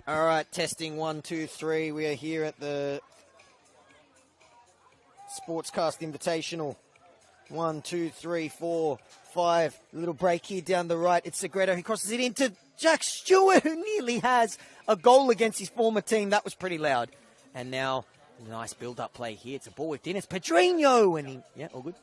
All right, testing 1, 2, 3. We are here at the Sportscast Invitational. 1, 2, 3, 4, 5. A little break here down the right. It's Segredo who crosses it into Jack Stewart, who nearly has a goal against his former team. That was pretty loud. And now, nice build-up play here. It's a ball with Dennis Pedrinho. And yeah, all good.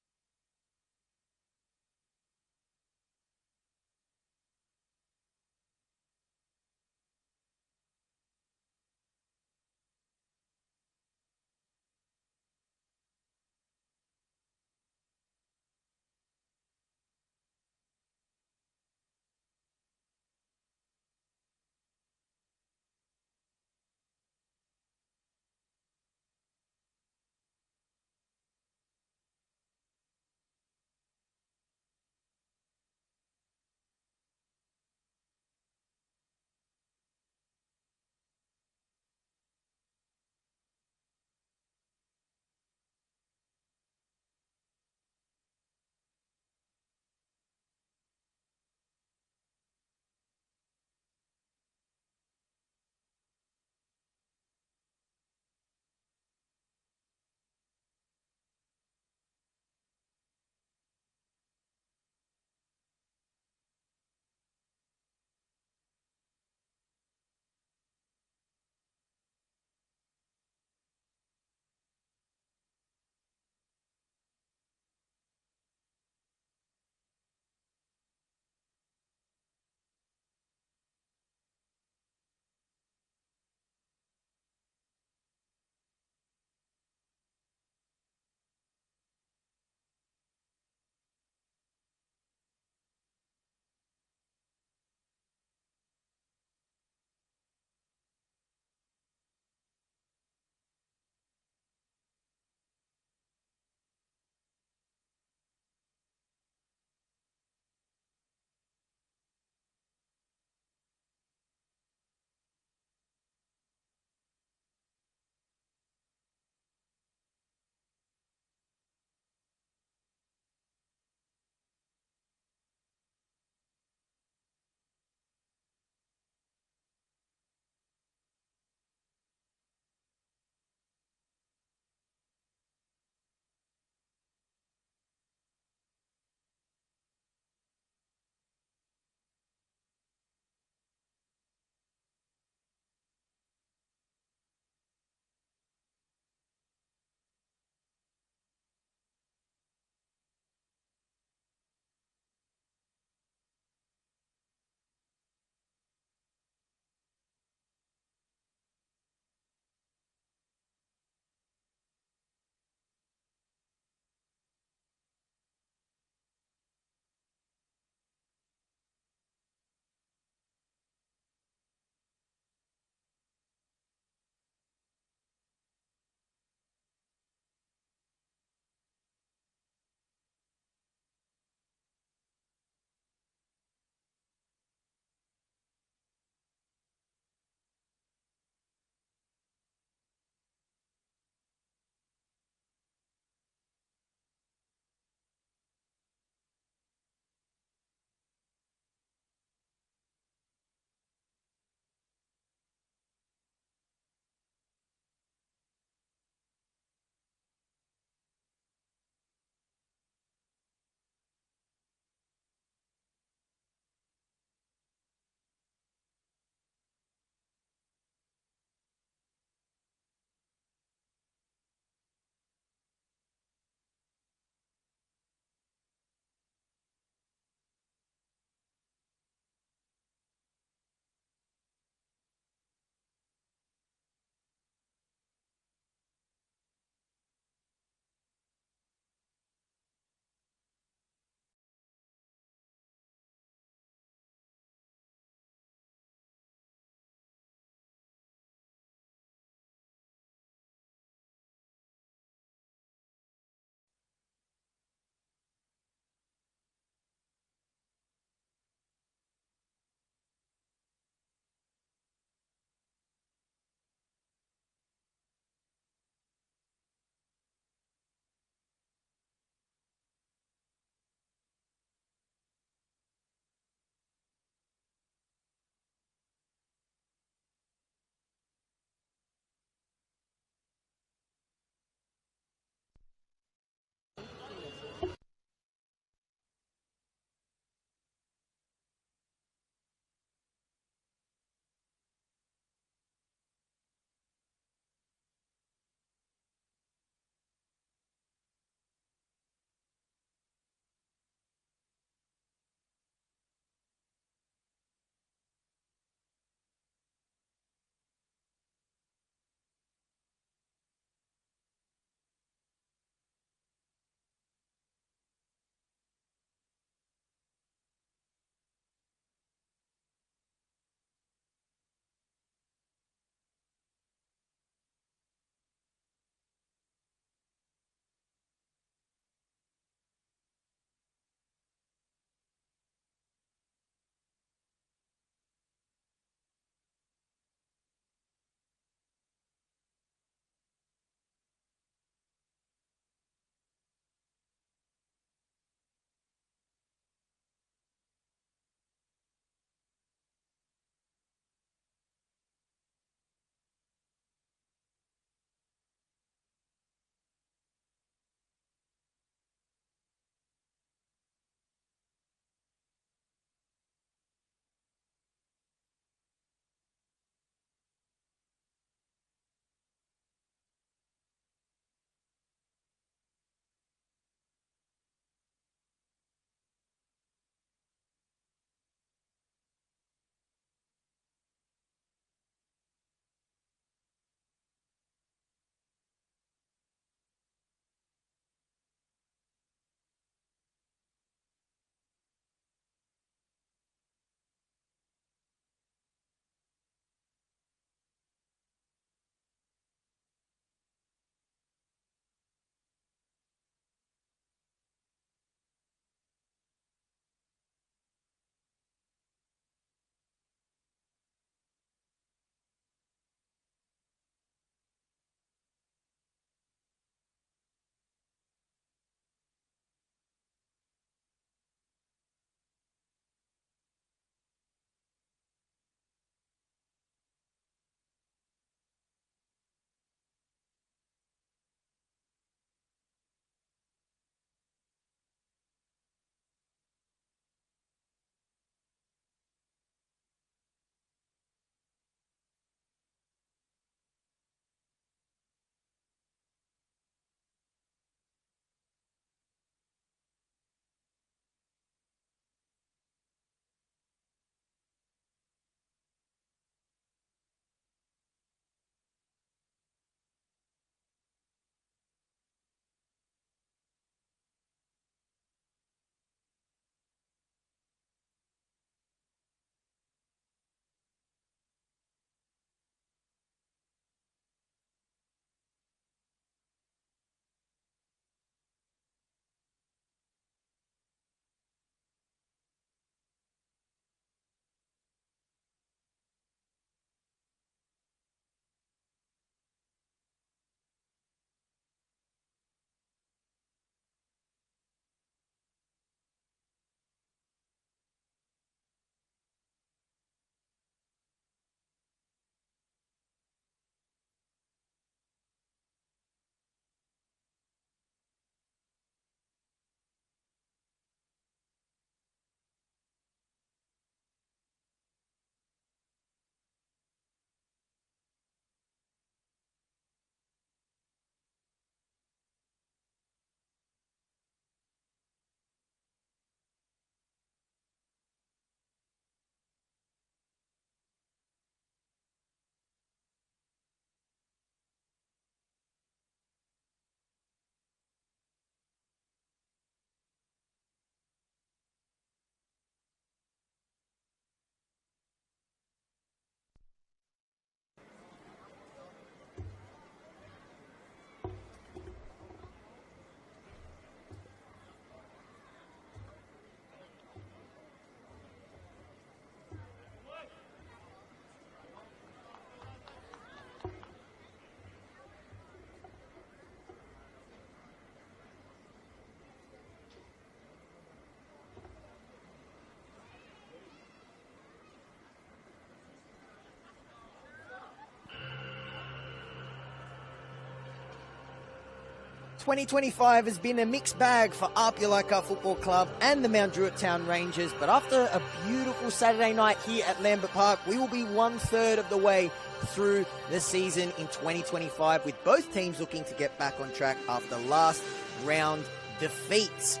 2025 has been a mixed bag for APIA Leichhardt Football Club and the Mount Druitt Town Rangers, but after a beautiful Saturday night here at Lambert Park, we will be 1/3 of the way through the season in 2025, with both teams looking to get back on track after last round defeats.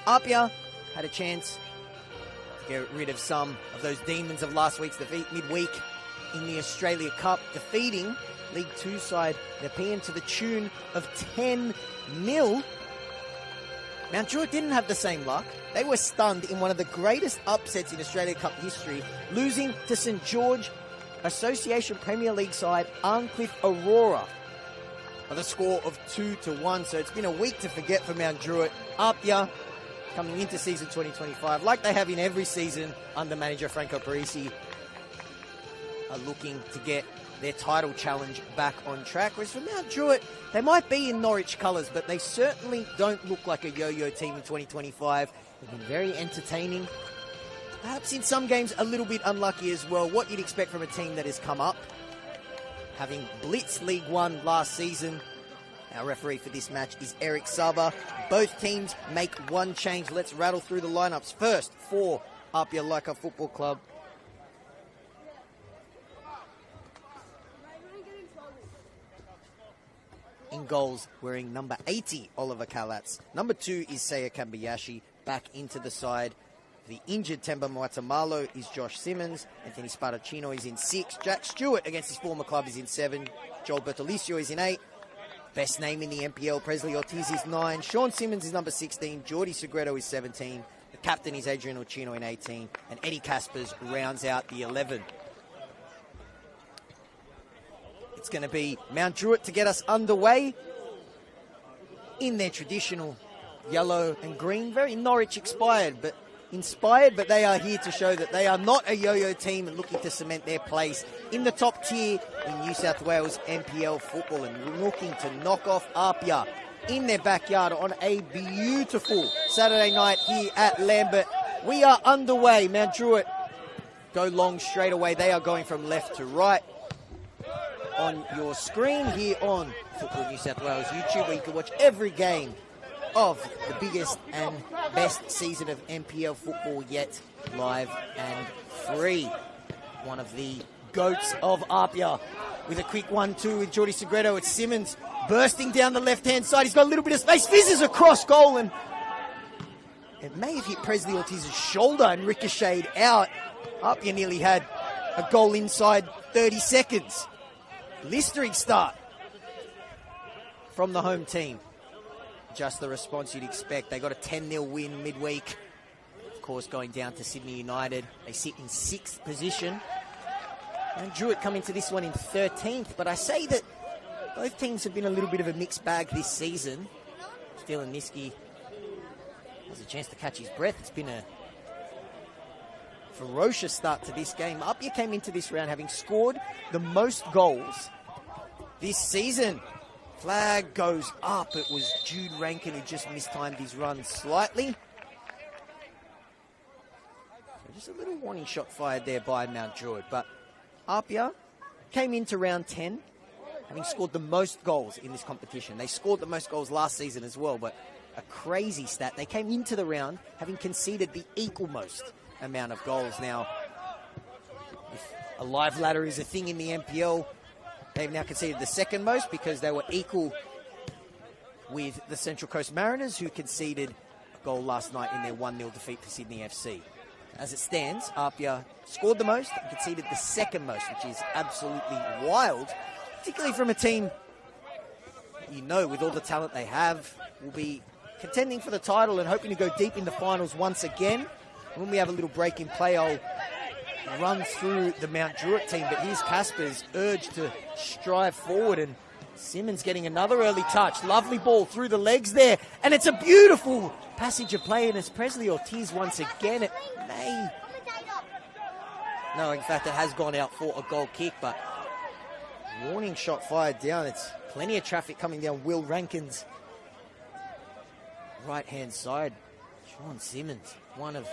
APIA had a chance to get rid of some of those demons of last week's defeat midweek in the Australia Cup, defeating League 2 side Nepean to the tune of 10-0. Mount Druitt didn't have the same luck. They were stunned in one of the greatest upsets in Australia Cup history, losing to St George Association Premier League side Arncliffe Aurora by the score of 2-1. So it's been a week to forget for Mount Druitt. APIA coming into season 2025, like they have in every season under manager Franco Parisi, are looking to get their title challenge back on track. Whereas for Mount Druitt, they might be in Norwich colours, but they certainly don't look like a yo-yo team in 2025. They've been very entertaining. Perhaps in some games a little bit unlucky as well. What you'd expect from a team that has come up, having blitzed League 1 last season. Our referee for this match is Eric Saba. Both teams make one change. Let's rattle through the lineups. First, for APIA Leichhardt Football Club, in goals, wearing number 80, Oliver Kalatz. Number 2 is Seiya Kambayashi, back into the side. The injured Temba Muatamalo is Josh Simmons. Anthony Sparacino is in 6. Jack Stewart against his former club is in 7. Joel Bertolicio is in 8. Best name in the NPL, Presley Ortiz is 9. Sean Simmons is number 16. Jordi Segredo is 17. The captain is Adrian Ochino in 18. And Eddie Caspers rounds out the 11. It's going to be Mount Druitt to get us underway in their traditional yellow and green. Very Norwich inspired, but they are here to show that they are not a yo-yo team and looking to cement their place in the top tier in New South Wales NPL football, and looking to knock off APIA in their backyard on a beautiful Saturday night here at Lambert. We are underway. Mount Druitt go long straight away. They are going from left to right. On your screen here on Football New South Wales YouTube, where you can watch every game of the biggest and best season of NPL football yet, live and free. One of the goats of APIA with a quick 1-2 with Jordi Segredo. It's Simmons bursting down the left-hand side. He's got a little bit of space, fizzes across goal, and it may have hit Presley Ortiz's shoulder and ricocheted out. APIA nearly had a goal inside 30 seconds. Blistering start from the home team. Just the response you'd expect. They got a 10-0 win midweek. Of course, going down to Sydney United. They sit in 6th position. And Druitt come into this one in 13th. But I say that both teams have been a little bit of a mixed bag this season. Dylan Niski has a chance to catch his breath. It's been a ferocious start to this game. APIA came into this round having scored the most goals this season. Flag goes up. It was Jude Rankin who just mistimed his run slightly. So just a little warning shot fired there by Mount Druitt. But APIA came into round 10 having scored the most goals in this competition. They scored the most goals last season as well, but a crazy stat. They came into the round having conceded the equal most amount of goals. Now, if a live ladder is a thing in the NPL, they've now conceded the second most because they were equal with the Central Coast Mariners, who conceded a goal last night in their 1-0 defeat to Sydney FC. As it stands, APIA scored the most and conceded the second most, which is absolutely wild, particularly from a team, you know, with all the talent they have, will be contending for the title and hoping to go deep in the finals once again. When we have a little break in play, I'll run through the Mount Druitt team, but here's Casper's urge to strive forward, and Simmons getting another early touch. Lovely ball through the legs there, and it's a beautiful passage of play, and it's Presley Ortiz once again. It may... No, in fact, it has gone out for a goal kick, but warning shot fired down. It's plenty of traffic coming down Will Rankin's right-hand side. Sean Simmons, one of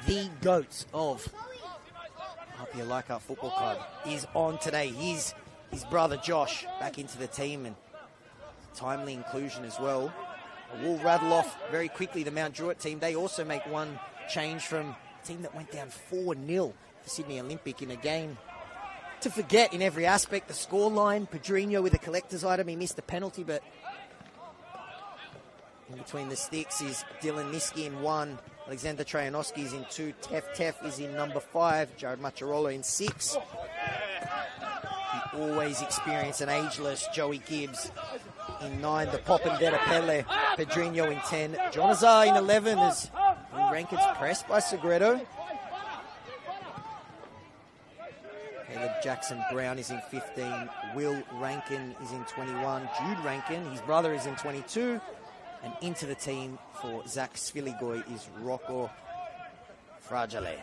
the GOATs of APIA Leichhardt Football Club, is on today. He's his brother Josh back into the team, and timely inclusion as well. We'll rattle off very quickly the Mount Druitt team. They also make one change from a team that went down 4-0 for Sydney Olympic in a game to forget in every aspect. The scoreline, Pedrinho with a collector's item. He missed the penalty, but in between the sticks is Dylan Niski in 1. Alexander Trajanowski is in 2. Tef is in number 5. Jared Macharola in 6. The always experienced and ageless Joey Gibbs in 9. The Popendetta Pele. Pedrinho in 10. John Azar in 11 as Rankin's pressed by Segredo. Caleb Jackson Brown is in 15. Will Rankin is in 21. Jude Rankin, his brother, is in 22. And into the team for Zach Sviligoy is Rocco Fragile.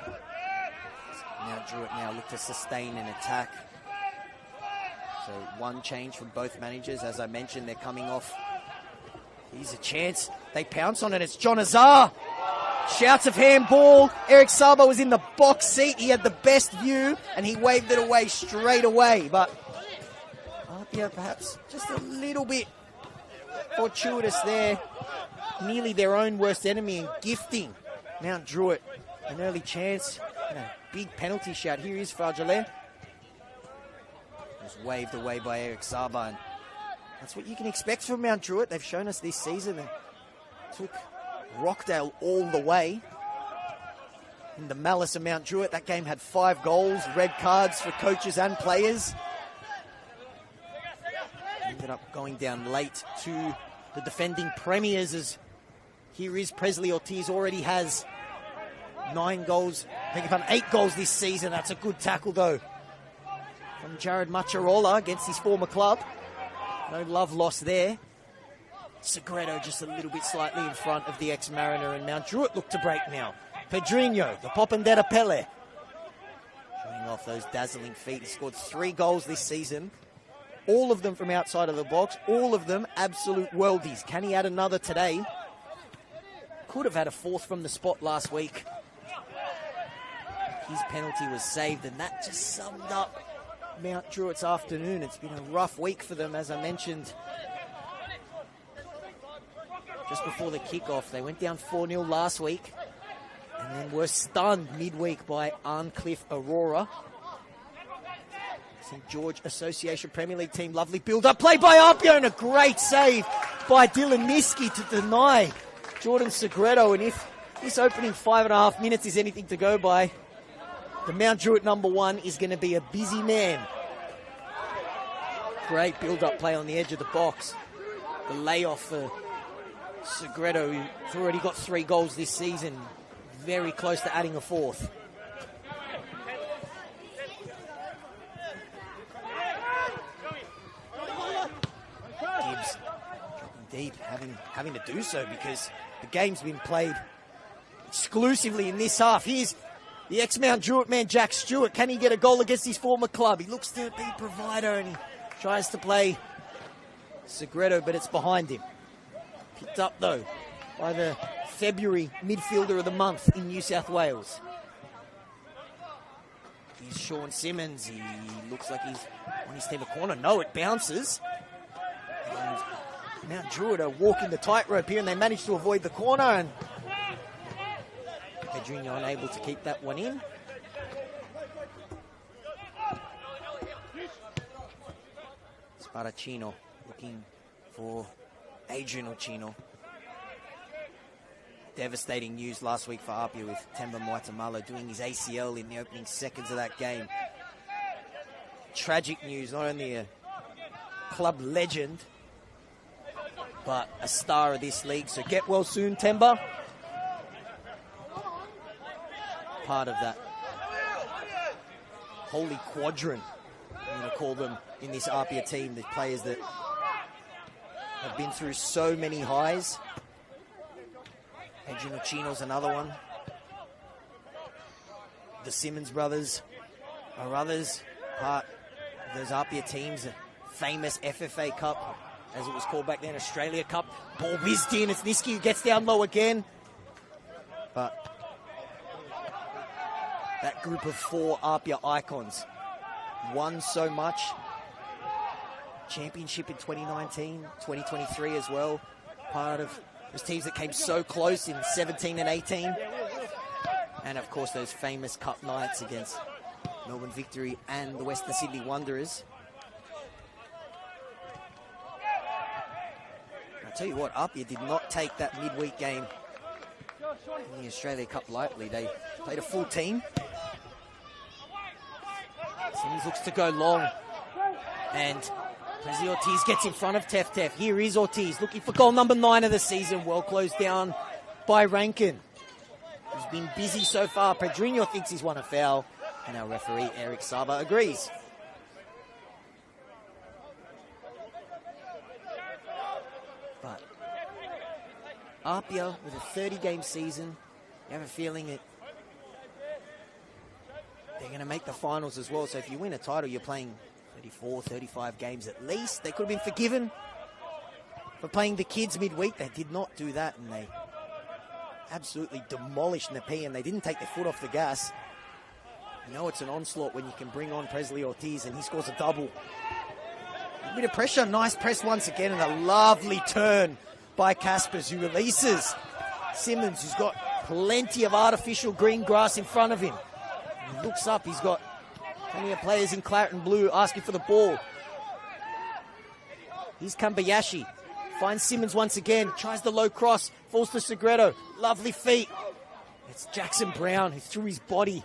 Now Druitt now look to sustain an attack. So one change from both managers. As I mentioned, they're coming off. Here's a chance. They pounce on it. It's John Azar. Shouts of handball. Eric Saba was in the box seat. He had the best view and he waved it away straight away. But APIA perhaps just a little bit fortuitous there. Nearly their own worst enemy and gifting Mount Druitt an early chance. And a big penalty shout. Here is Fragile. It was waved away by Eric Saba. And that's what you can expect from Mount Druitt. They've shown us this season. They took Rockdale all the way. In the malice of Mount Druitt, that game had 5 goals, red cards for coaches and players. Ended up going down late to the defending premiers, as here is Presley Ortiz, already has 9 goals, I think about 8 goals this season. That's a good tackle though from Jared Macharola against his former club. No love lost there. Segredo just a little bit slightly in front of the ex-Mariner, and Mount Druitt look to break now. Pedrinho, the Popendetta Pele, showing off those dazzling feet. He scored 3 goals this season. All of them from outside of the box. All of them absolute worldies. Can he add another today? Could have had a 4th from the spot last week. His penalty was saved, and that just summed up Mount Druitt's afternoon. It's been a rough week for them, as I mentioned. Just before the kickoff, they went down 4-0 last week, and then were stunned midweek by Arncliffe Aurora. St. George Association Premier League team. Lovely build-up play by APIA and a great save by Dylan Niski to deny Jordan Segredo. And if this opening 5.5 minutes is anything to go by, the Mount Druitt number 1 is going to be a busy man. Great build-up play on the edge of the box. The layoff for Segredo, who's already got 3 goals this season. Very close to adding a 4th. Gibbs dropping deep, having to do so because the game's been played exclusively in this half. Here's the ex-Mount Druitt man, Jack Stewart. Can he get a goal against his former club? He looks to be provider and he tries to play Segredo, but it's behind him. Picked up, though, by the February midfielder of the month in New South Wales. Here's Sean Simmons. He looks like he's on his team a corner. No, it bounces. And Mount Druitt are walking the tightrope here, and they manage to avoid the corner. And Pedrinho unable to keep that one in. Sparacino looking for Adrian Ochino. Devastating news last week for APIA with Temba Maitamalo doing his ACL in the opening seconds of that game. Tragic news, not only a club legend, but a star of this league. So get well soon, Temba. Part of that holy quadrant, I'm going to call them, in this APIA team, the players that have been through so many highs. Adrian Ochino's another one. The Simmons brothers are others, part of those APIA teams. The famous FFA Cup, as it was called back then, Australia Cup. Ball whizzed in. It's Niski who gets down low again. But that group of 4 APIA icons won so much championship in 2019, 2023 as well. Part of those teams that came so close in 17 and 18. And of course those famous cup nights against Melbourne Victory and the Western Sydney Wanderers. I'll tell you what, APIA did not take that midweek game in the Australia Cup lightly. They played a full team. Simmons looks to go long. And Presley Ortiz gets in front of Tef. Here is Ortiz looking for goal number 9 of the season. Well closed down by Rankin. He's been busy so far. Pedrinho thinks he's won a foul. And our referee, Eric Saba, agrees. But APIA, with a 30-game season, you have a feeling that they're going to make the finals as well. So if you win a title, you're playing 34, 35 games at least. They could have been forgiven for playing the kids midweek. They did not do that, and they absolutely demolished Nepean. They didn't take their foot off the gas. You know it's an onslaught when you can bring on Presley Ortiz and he scores a double. A bit of pressure, nice press once again, and a lovely turn by Caspers, who releases Simmons, who's got plenty of artificial green grass in front of him. He looks up, he's got plenty of players in claret and blue asking for the ball. Here's Kambayashi, finds Simmons once again, tries the low cross, falls to Segredo, lovely feet. It's Jackson Brown who threw his body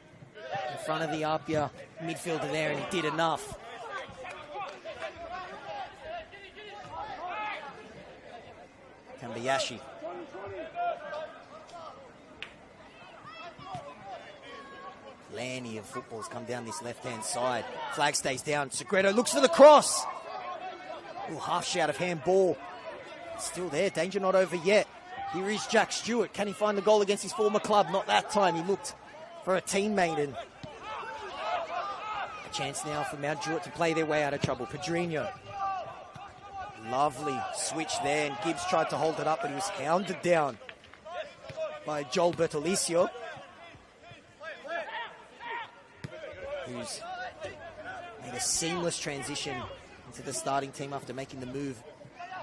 in front of the APIA midfielder there, and he did enough. Kambayashi. Plenty of footballs come down this left-hand side. Flag stays down. Segredo looks for the cross. Ooh, half shout of handball. Still there. Danger not over yet. Here is Jack Stewart. Can he find the goal against his former club? Not that time. He looked for a teammate, and a chance now for Mount Druitt to play their way out of trouble. Pedrinho. Lovely switch there, and Gibbs tried to hold it up, but he was hounded down by Joel Bertolicio, who's made a seamless transition into the starting team after making the move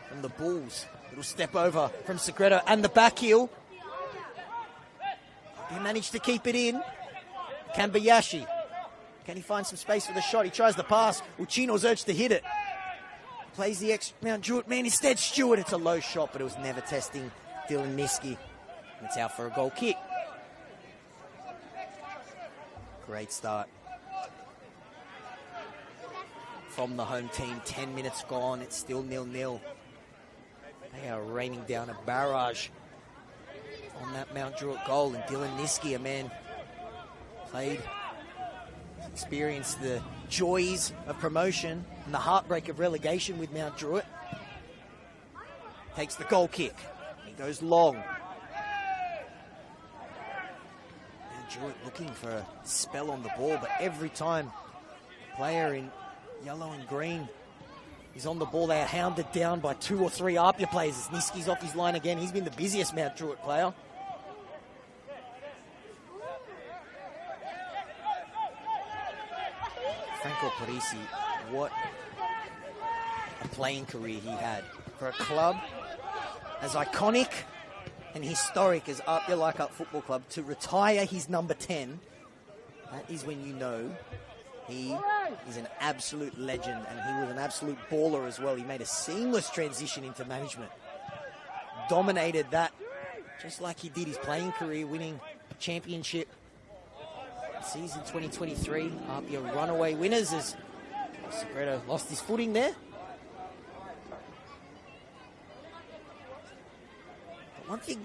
from the Bulls. Little step over from Segredo and the back heel. He managed to keep it in. Kambayashi. Can he find some space for the shot? He tries the pass. Uchino's urged to hit it. Plays the Mount Druitt man instead. Stewart. It's a low shot, but it was never testing Dylan Niski. It's out for a goal kick. Great start from the home team. 10 minutes gone. It's still 0-0. They are raining down a barrage on that Mount Druitt goal. And Dylan Niski, a man played, experienced the joys of promotion and the heartbreak of relegation with Mount Druitt. Takes the goal kick. He goes long. Mount Druitt looking for a spell on the ball, but every time a player in yellow and green is on the ball, they are hounded down by 2 or 3 APIA players. As Niski's off his line again. He's been the busiest Mount Druitt player. Franco Parisi, what a playing career he had for a club as iconic and historic as APIA Leichhardt Football Club. To retire his number 10, that is when you know he is an absolute legend, and he was an absolute baller as well. He made a seamless transition into management. Dominated that just like he did his playing career, winning championship season 2023. APIA runaway winners as Segredo lost his footing there. But one thing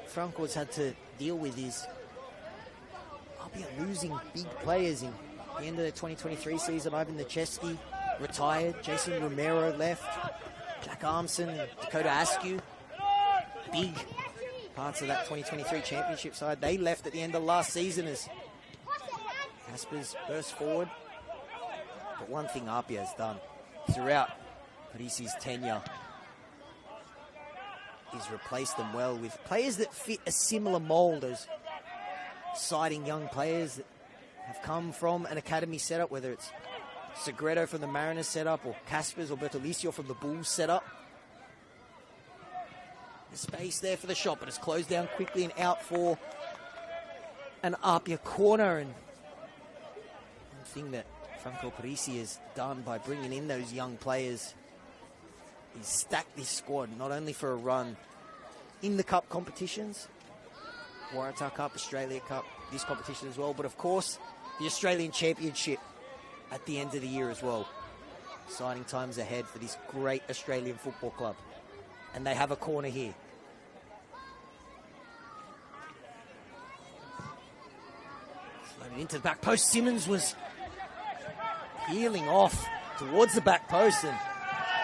Franco's had to deal with is APIA losing big players in the end of the 2023 season. Ivan Nicheski retired. Jason Romero left. Jack Armson, Dakota Askew, big parts of that 2023 championship side. They left at the end of last season as Caspers burst forward. But one thing APIA has done throughout Parisi's tenure is replace them well with players that fit a similar mould as exciting young players that have come from an academy setup, whether it's Segredo from the Mariners setup, or Caspers or Bertolicio from the Bulls setup. The space there for the shot, but it's closed down quickly and out for an APIA corner. And one thing that Franco Parisi has done by bringing in those young players is stack this squad, not only for a run in the cup competitions, Waratah Cup, Australia Cup, this competition as well, but of course the Australian Championship at the end of the year as well. Exciting times ahead for this great Australian football club. And they have a corner here. Floated into the back post. Simmons was peeling off towards the back post, and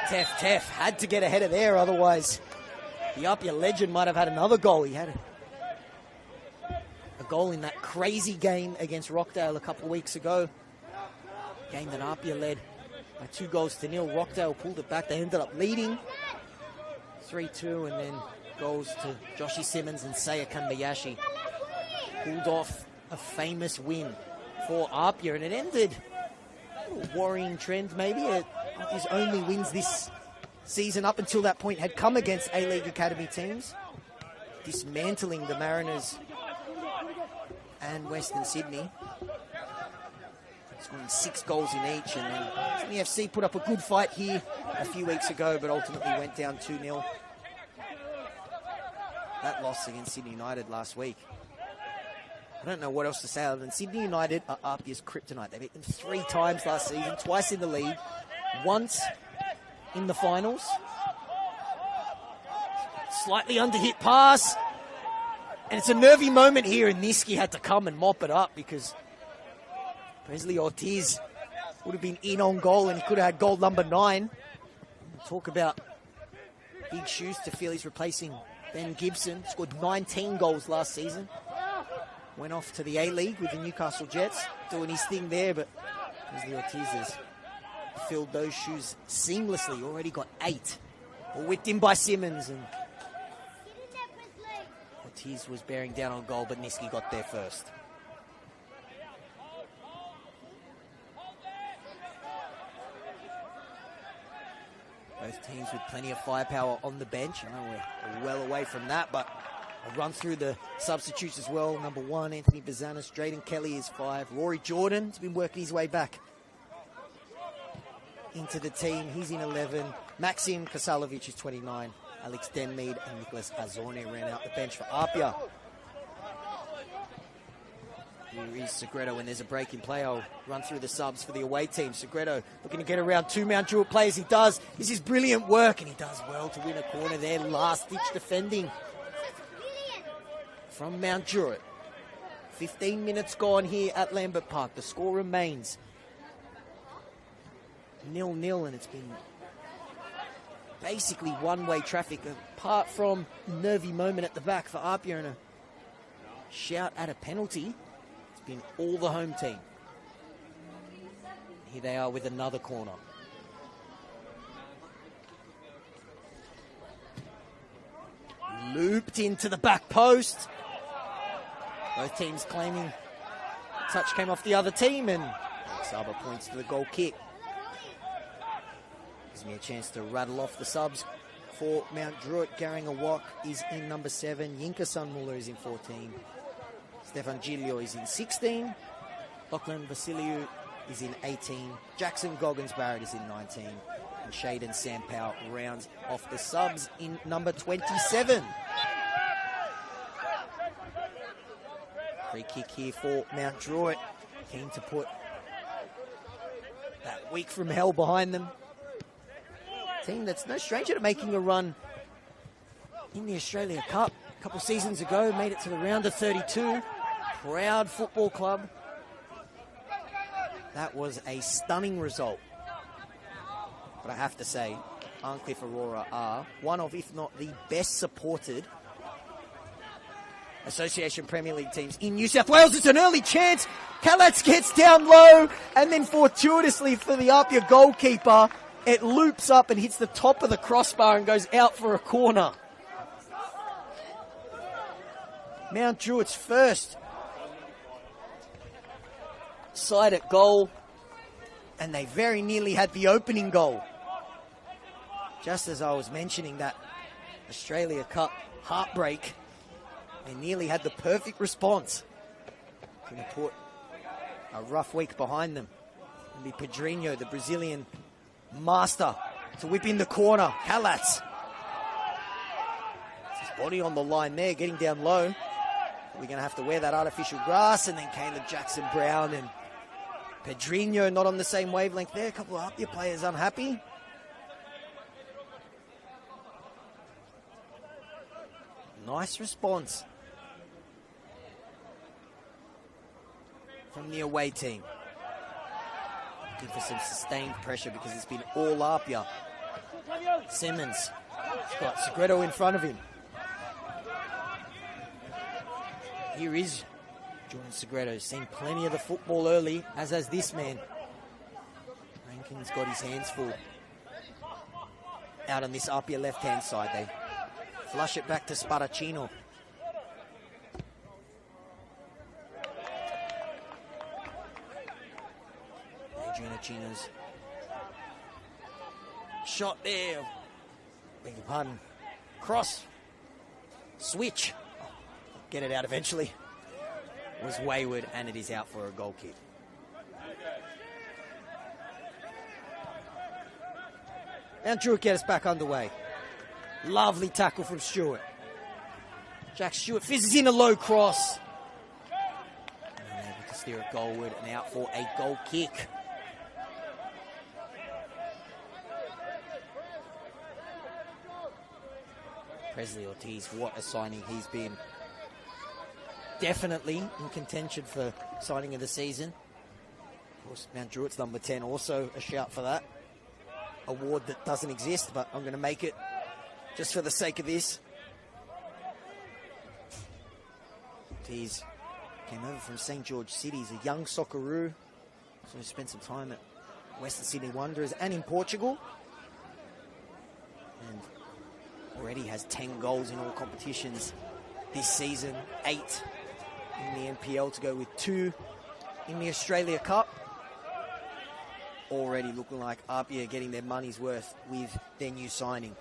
Tef had to get ahead of there, otherwise the APIA legend might have had another goal. He had a goal in that crazy game against Rockdale a couple of weeks ago. Game that APIA led by 2-0. Rockdale pulled it back. They ended up leading 3-2, and then goals to Joshi Simmons and Saya Kanbayashi pulled off a famous win for APIA, and it ended a little worrying trend maybe. APIA's only wins this season up until that point had come against A-League Academy teams, dismantling the Mariners and Western Sydney, scoring 6 goals in each. And then Sydney FC put up a good fight here a few weeks ago, but ultimately went down 2-0. That loss against Sydney United last week, I don't know what else to say other than Sydney United are APIA's kryptonite. They beat them 3 times last season, twice in the league, once in the finals. Slightly underhit pass, and it's a nervy moment here, and Niski had to come and mop it up because Presley Ortiz would have been in on goal, and he could have had goal number 9. Talk about big shoes to fill. He's replacing Ben Gibson. Scored 19 goals last season. Went off to the A-League with the Newcastle Jets, doing his thing there, but Presley Ortiz has filled those shoes seamlessly. Already got 8. All whipped in by Simmons, and Ortiz was bearing down on goal, but Niski got there first. Both teams with plenty of firepower on the bench. I know we're well away from that, but I'll run through the substitutes as well. Number 1, Anthony Bazanis. Drayden Kelly is 5. Rory Jordan's been working his way back into the team. He's in 11. Maxim Kasalovic is 29. Alex Denmead and Nicholas Azorne ran out the bench for APIA. Here is Segredo when there's a break in play. I'll run through the subs for the away team. Segredo looking to get around 2 Mount Druitt players. He does. This is brilliant work, and he does well to win a corner there. Last-ditch defending from Mount Druitt. 15 minutes gone here at Lambert Park. The score remains 0-0, and it's been basically one-way traffic, apart from a nervy moment at the back for APIA and a shout at a penalty. It's been all the home team. Here they are with another corner. Looped into the back post. Both teams claiming touch came off the other team, and Saba points to the goal kick. Gives me a chance to rattle off the subs for Mount Druitt. Garanga Wok is in number 7. Yinka Sunmuller is in 14. Stefan Giglio is in 16. Lachlan Vasiliou is in 18. Jackson Goggins Barrett is in 19. And Shaden Sampao rounds off the subs in number 27. Free kick here for Mount Druitt. Keen to put that week from hell behind them. Team that's no stranger to making a run in the Australia Cup. A couple seasons ago, made it to the round of 32. Proud football club. That was a stunning result. But I have to say, Arncliffe Aurora are one of, if not the best supported Association Premier League teams in New South Wales. It's an early chance. Kalatz gets down low, and then fortuitously for the APIA goalkeeper, it loops up and hits the top of the crossbar and goes out for a corner. Mount Druitt's first sight at goal And they very nearly had the opening goal. Just as I was mentioning that Australia Cup heartbreak, they nearly had the perfect response. Going to put a rough week behind them. It'll be Pedrinho, the Brazilian master, to whip in the corner. Calats. His body on the line there, getting down low. We're going to have to wear that artificial grass. And then Caleb Jackson-Brown and Pedrinho not on the same wavelength there. A couple of APIA players unhappy. Nice response from the away team. Looking for some sustained pressure because it's been all APIA. Simmons has got Segredo in front of him. Here is Jordan Segredo, seen plenty of the football early, as has this man. Rankin's got his hands full. Out on this APIA left-hand side, they flush it back to Sparacino. Adrianachino's shot there. Beg your pardon. Cross. Switch. Get it out eventually. Was wayward, and it is out for a goal kick. And Druitt get us back underway. Lovely tackle from Stewart. Jack Stewart fizzes in a low cross. And able to steer it goalward and out for a goal kick. Presley Ortiz, what a signing he's been. Definitely in contention for signing of the season. Of course, Mount Druitt's number 10, also a shout for that. Award that doesn't exist, but I'm going to make it just for the sake of this. Ortiz came over from St. George City. He's a young Socceroo. So he spent some time at Western Sydney Wanderers and in Portugal. And already has 10 goals in all competitions this season. 8 in the NPL to go with 2 in the Australia Cup. Already looking like APIA getting their money's worth with their new signing.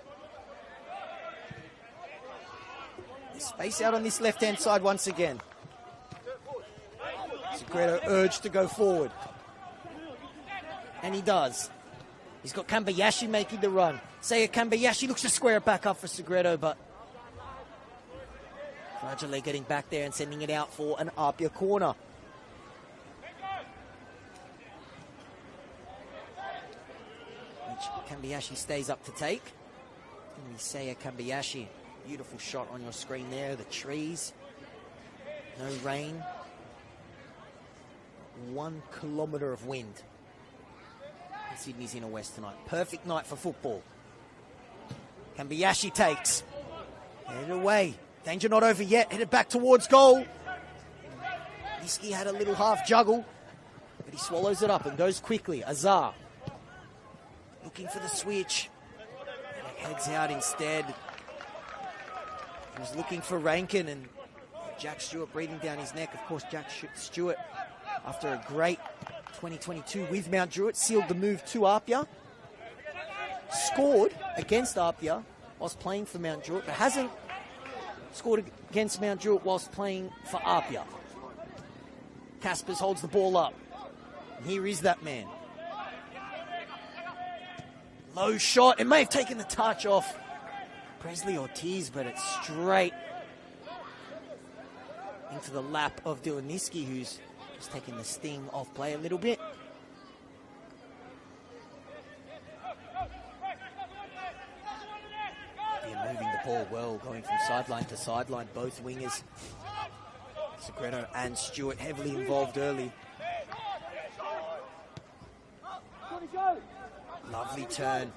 There's space out on this left-hand side once again. Segredo urged to go forward. And he does. He's got Kambayashi making the run. Seiya Kambayashi looks to square it back up for Segredo, but Rajale getting back there and sending it out for an APIA corner. Which Kambayashi stays up to take. And we Seiya Kambayashi. Beautiful shot on your screen there. The trees. No rain. 1 kilometre of wind. And Sydney's inner west tonight. Perfect night for football. Kambayashi takes. Headed away. Danger not over yet. Headed back towards goal. Niski had a little half juggle, but he swallows it up and goes quickly. Azar looking for the switch. And it heads out instead. He was looking for Rankin, and Jack Stewart breathing down his neck. Of course, Jack Stewart, after a great 2022 with Mount Druitt, sealed the move to APIA. Scored against APIA whilst playing for Mount Druitt, but hasn't scored against Mount Druitt whilst playing for APIA. Caspers holds the ball up. And here is that man. Low shot. It may have taken the touch off Presley Ortiz, but it's straight into the lap of Dylan Niski, who's just taking the sting off play a little bit. They're moving the ball well, going from sideline to sideline, both wingers. Segredo and Stewart heavily involved early. Lovely turn.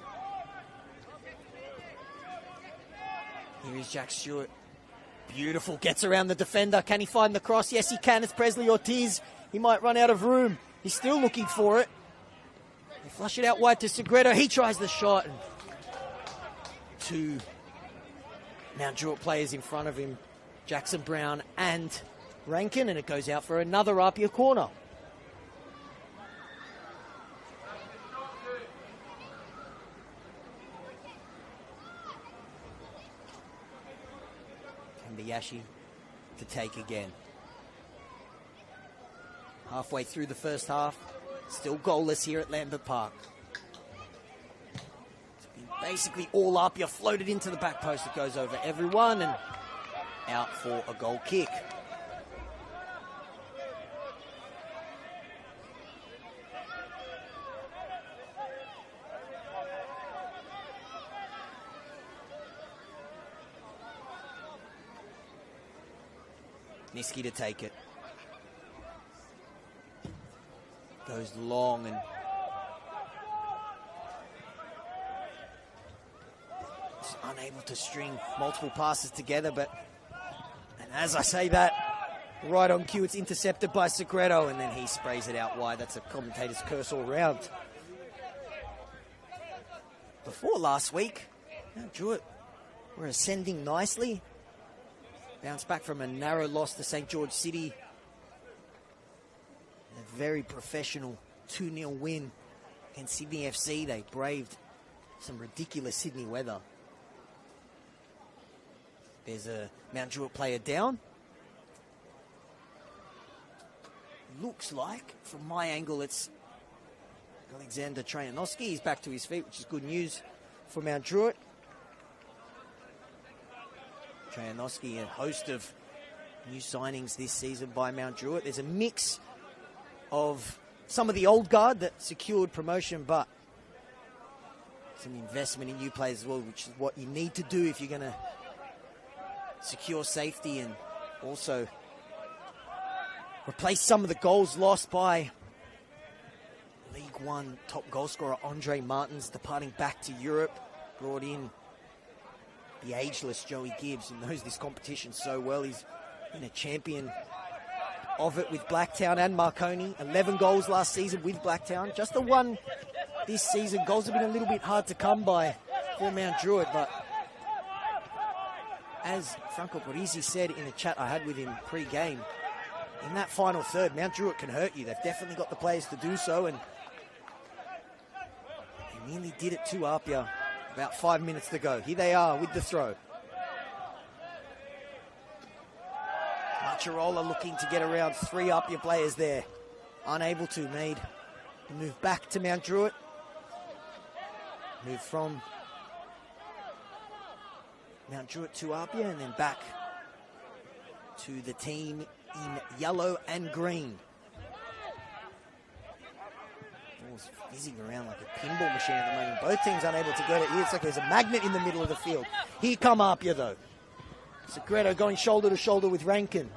Here is Jack Stewart. Beautiful. Gets around the defender. Can he find the cross? Yes, he can. It's Presley Ortiz. He might run out of room. He's still looking for it. They flush it out wide to Segredo. He tries the shot. And 2 Mount Druitt players in front of him. Jackson Brown and Rankin. And it goes out for another APIA corner. Kambayashi to take again. Halfway through the first half, still goalless here at Lambert Park. It's been basically all APIA floated into the back post. It goes over everyone and out for a goal kick. Niski to take it. Goes long and is unable to string multiple passes together, and as I say that, right on cue, it's intercepted by Segredo, and then he sprays it out wide. That's a commentator's curse all round. Before last week, Druitt were ascending nicely. Bounced back from a narrow loss to St. George City. A very professional 2-0 win against Sydney FC. They braved some ridiculous Sydney weather. There's a Mount Druitt player down. Looks like, from my angle, it's Alexander Trajanowski. He's back to his feet, which is good news for Mount Druitt. Trajanowski, a host of new signings this season by Mount Druitt. There's a mix of some of the old guard that secured promotion, but some investment in new players as well, which is what you need to do if you're going to secure safety and also replace some of the goals lost by League One top goal scorer Andre Martins, departing back to Europe. Brought in the ageless Joey Gibbs, who knows this competition so well. He's been a champion of it with Blacktown and Marconi. 11 goals last season with Blacktown. Just the one this season. Goals have been a little bit hard to come by for Mount Druitt, but as Franco Parisi said in a chat I had with him pre-game, in that final third, Mount Druitt can hurt you. They've definitely got the players to do so, and they nearly did it to APIA about 5 minutes to go. Here they are with the throw. Macharola looking to get around 3 APIA players there. Unable to, made the move back to Mount Druitt. Move from Mount Druitt to APIA and then back to the team in yellow and green. Ball's fizzing around like a pinball machine at the moment. Both teams unable to get it. It's like there's a magnet in the middle of the field. Here come APIA though. Segredo going shoulder to shoulder with Rankin.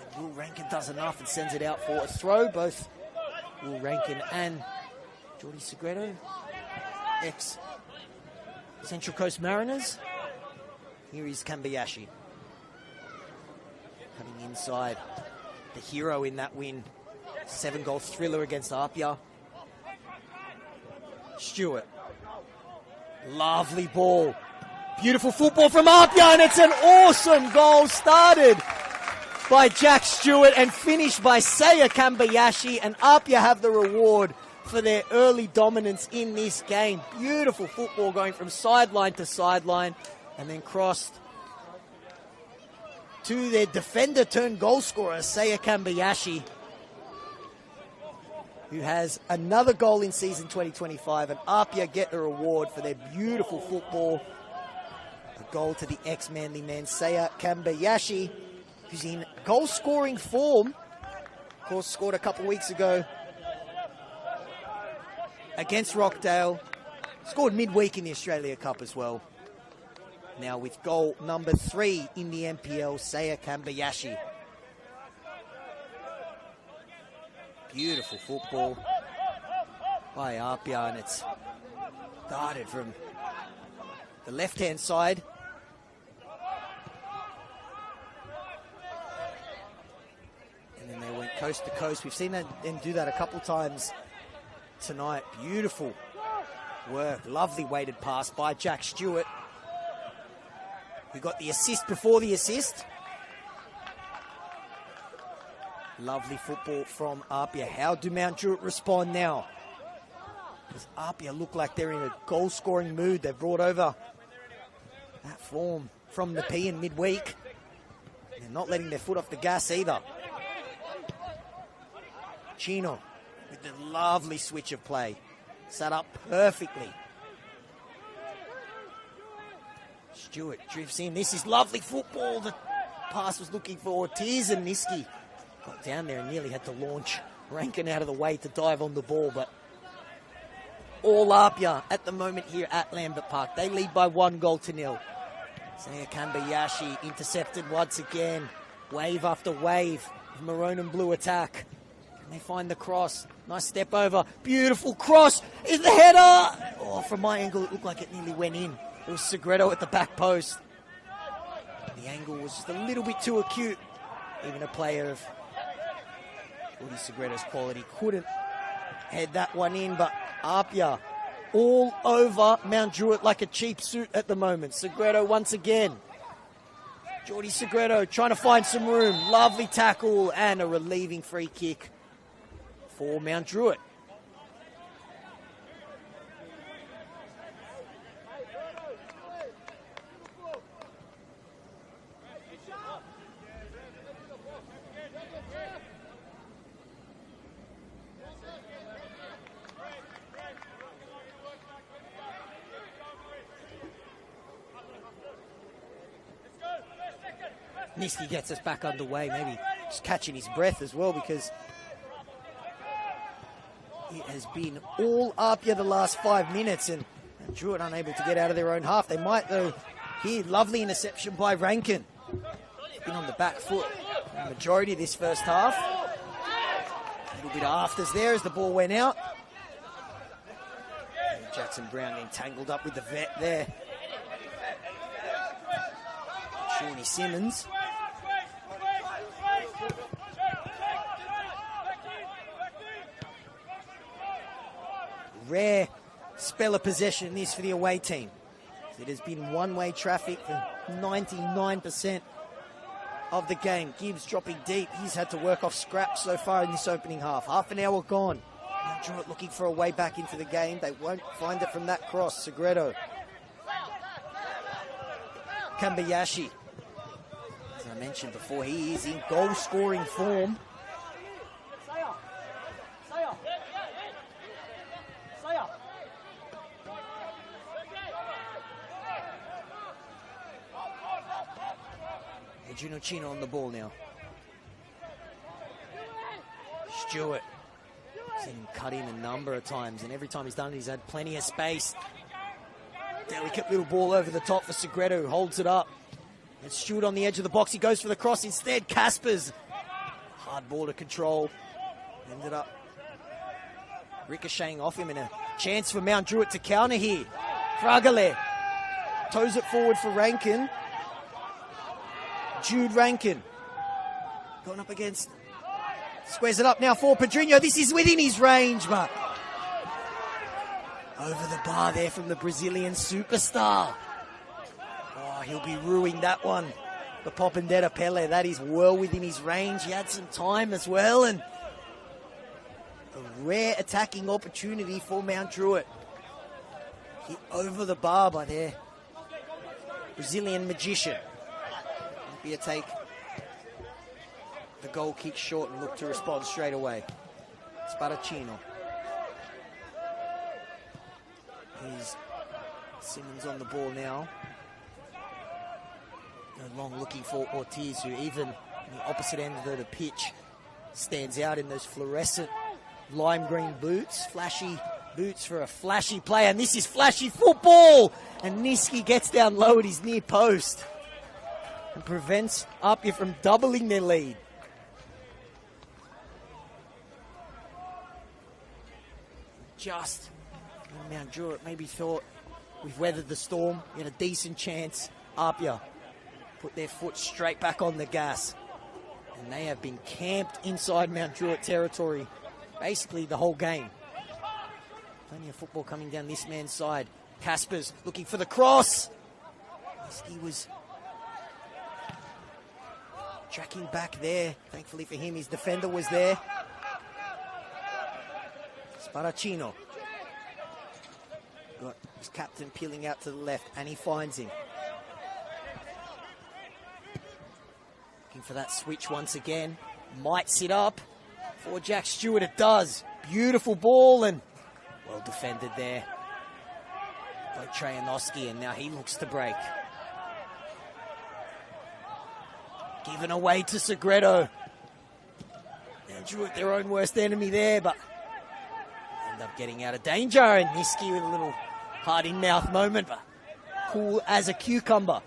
And Will Rankin does enough and sends it out for a throw. Both Will Rankin and Jordi Segredo, ex Central Coast Mariners. Here is Kambayashi. Coming inside, the hero in that win. 7-goal thriller against APIA. Stewart. Lovely ball. Beautiful football from APIA, and it's an awesome goal started by Jack Stewart and finished by Seiya Kambayashi, and APIA have the reward for their early dominance in this game. Beautiful football going from sideline to sideline and then crossed to their defender turned goal scorer, Seiya Kambayashi, who has another goal in season 2025, and APIA get a reward for their beautiful football. A goal to the ex-Manly man, Seiya Kambayashi, who's in goal-scoring form. Of course, scored a couple of weeks ago against Rockdale. Scored midweek in the Australia Cup as well. Now with goal number 3 in the NPL, Seiya Kambayashi. Beautiful football by APIA, and it's started from the left-hand side. And then they went coast to coast. We've seen them do that a couple times tonight. Beautiful work. Lovely weighted pass by Jack Stewart, who got the assist before the assist. Lovely football from APIA. How do Mount Druitt respond now? Does APIA look like they're in a goal-scoring mood? They've brought over that form from the P in midweek. They're not letting their foot off the gas either. Chino with the lovely switch of play. Set up perfectly. Stewart drifts in. This is lovely football. The pass was looking for Ortiz, and Niski got down there and nearly had to launch Rankin out of the way to dive on the ball, but all APIA at the moment here at Lambert Park. They lead by 1-0. Saya Kambayashi intercepted once again. Wave after wave of maroon and blue attack. And they find the cross. Nice step over. Beautiful cross. Is the header. Oh, from my angle, it looked like it nearly went in. It was Segredo at the back post. The angle was just a little bit too acute. Even a player of Jordi Segredo's quality couldn't head that one in, but APIA all over Mount Druitt like a cheap suit at the moment. Segredo once again. Jordi Segredo trying to find some room. Lovely tackle and a relieving free kick for Mount Druitt. Niski gets us back underway, maybe just catching his breath as well, because it has been all APIA the last 5 minutes, and Druitt unable to get out of their own half. They might, though, here. Lovely interception by Rankin. He's been on the back foot the majority of this first half. A little bit of afters there as the ball went out. And Jackson Brown getting tangled up with the vet there. Shawnee Simmons. Rare spell of possession this for the away team. It has been one-way traffic for 99% of the game. Gibbs dropping deep. He's had to work off scraps so far in this opening half. Half an hour gone. Now Druitt looking for a way back into the game. They won't find it from that cross. Segredo. Kambayashi. As I mentioned before, he is in goal-scoring form. Chino on the ball now. Stewart. Seen him cut in a number of times, and every time he's done it, he's had plenty of space. Delicate little ball over the top for Segredo, who holds it up. And Stewart on the edge of the box. He goes for the cross instead. Caspers. Hard ball to control. Ended up ricocheting off him, and a chance for Mount Druitt to counter here. Fragale toes it forward for Rankin. Jude Rankin going up against, squares it up now for Pedrinho. This is within his range, but over the bar there from the Brazilian superstar. Oh, he'll be ruining that one. The Popendetta Pele, that is well within his range. He had some time as well, and a rare attacking opportunity for Mount Druitt. Hit over the bar by their Brazilian magician. Be a take the goal kick short and look to respond straight away. Sparacino. Here's Simmons on the ball now. Go long looking for Ortiz, who even on the opposite end of the pitch stands out in those fluorescent lime green boots. Flashy boots for a flashy player, and this is flashy football! And Niski gets down low at his near post and prevents APIA from doubling their lead. Just Mount Druitt maybe thought, we've weathered the storm, we had a decent chance. APIA put their foot straight back on the gas, and they have been camped inside Mount Druitt territory basically the whole game. Plenty of football coming down this man's side. Caspers looking for the cross. He was tracking back there. Thankfully for him, his defender was there. Sparacino. Got his captain peeling out to the left, and he finds him. for that switch once again. Might sit up for Jack Stewart. It does. Beautiful ball and well defended there by Trejanoski, and now he looks to break. Given away to Segredo. Now Druitt, their own worst enemy there, but end up getting out of danger. And Niski with a little heart in mouth moment, but cool as a cucumber.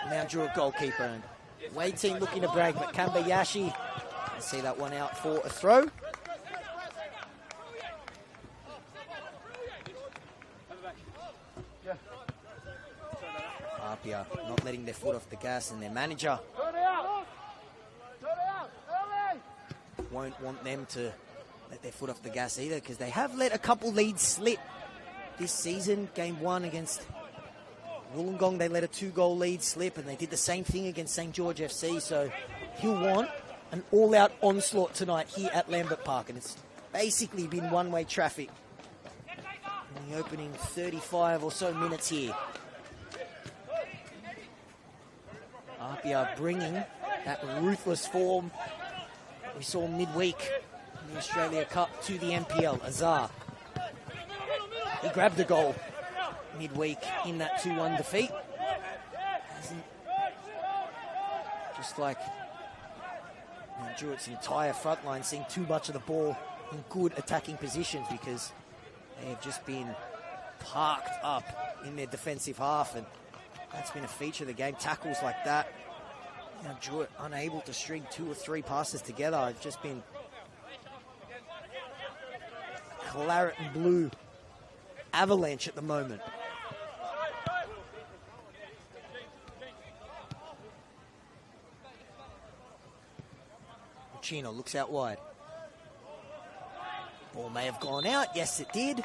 Now Druitt goalkeeper, and away team looking to break, but Kambayashi, I see that one out for a throw. APIA not letting their foot off the gas, and their manager won't want them to let their foot off the gas either, because they have let a couple leads slip this season. Game 1 against Wollongong, they let a 2-goal lead slip, and they did the same thing against St. George FC, so he'll want an all-out onslaught tonight here at Lambert Park, and it's basically been one-way traffic in the opening 35 or so minutes here. APIA bringing that ruthless form we saw midweek in the Australia Cup to the NPL. Azar, he grabbed a goal midweek in that 2-1 defeat. Just like Druitt's entire front line, seeing too much of the ball in good attacking positions, because they have just been parked up in their defensive half, and that's been a feature of the game. Tackles like that. Now Druitt unable to string 2 or 3 passes together. It's just been claret and blue avalanche at the moment. Chino looks out wide. Ball may have gone out. Yes, it did.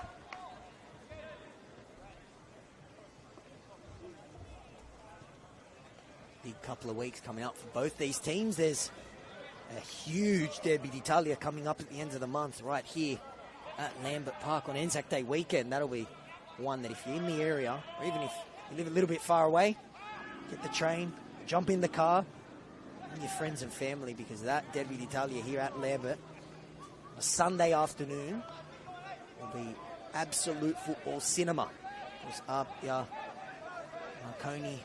Big couple of weeks coming up for both these teams. There's a huge Derby d'Italia coming up at the end of the month right here at Lambert Park on Anzac Day weekend. That'll be one that if you're in the area, or even if you live a little bit far away, get the train, jump in the car, and your friends and family, because that Derby d'Italia here at Lambert, a Sunday afternoon, will be absolute football cinema. There's APIA, Marconi,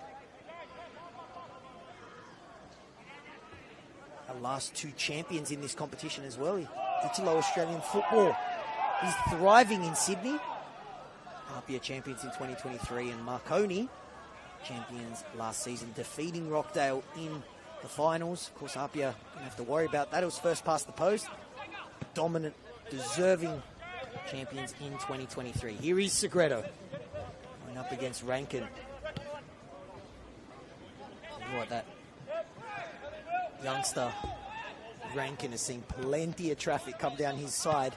our last 2 champions in this competition as well. Italo-Australian football is thriving in Sydney. APIA champions in 2023, and Marconi champions last season, defeating Rockdale in the finals. Of course, APIA don't have to worry about that. It was first past the post. Dominant, deserving champions in 2023. Here is Segredo going up against Rankin. What, that youngster Rankin has seen plenty of traffic come down his side,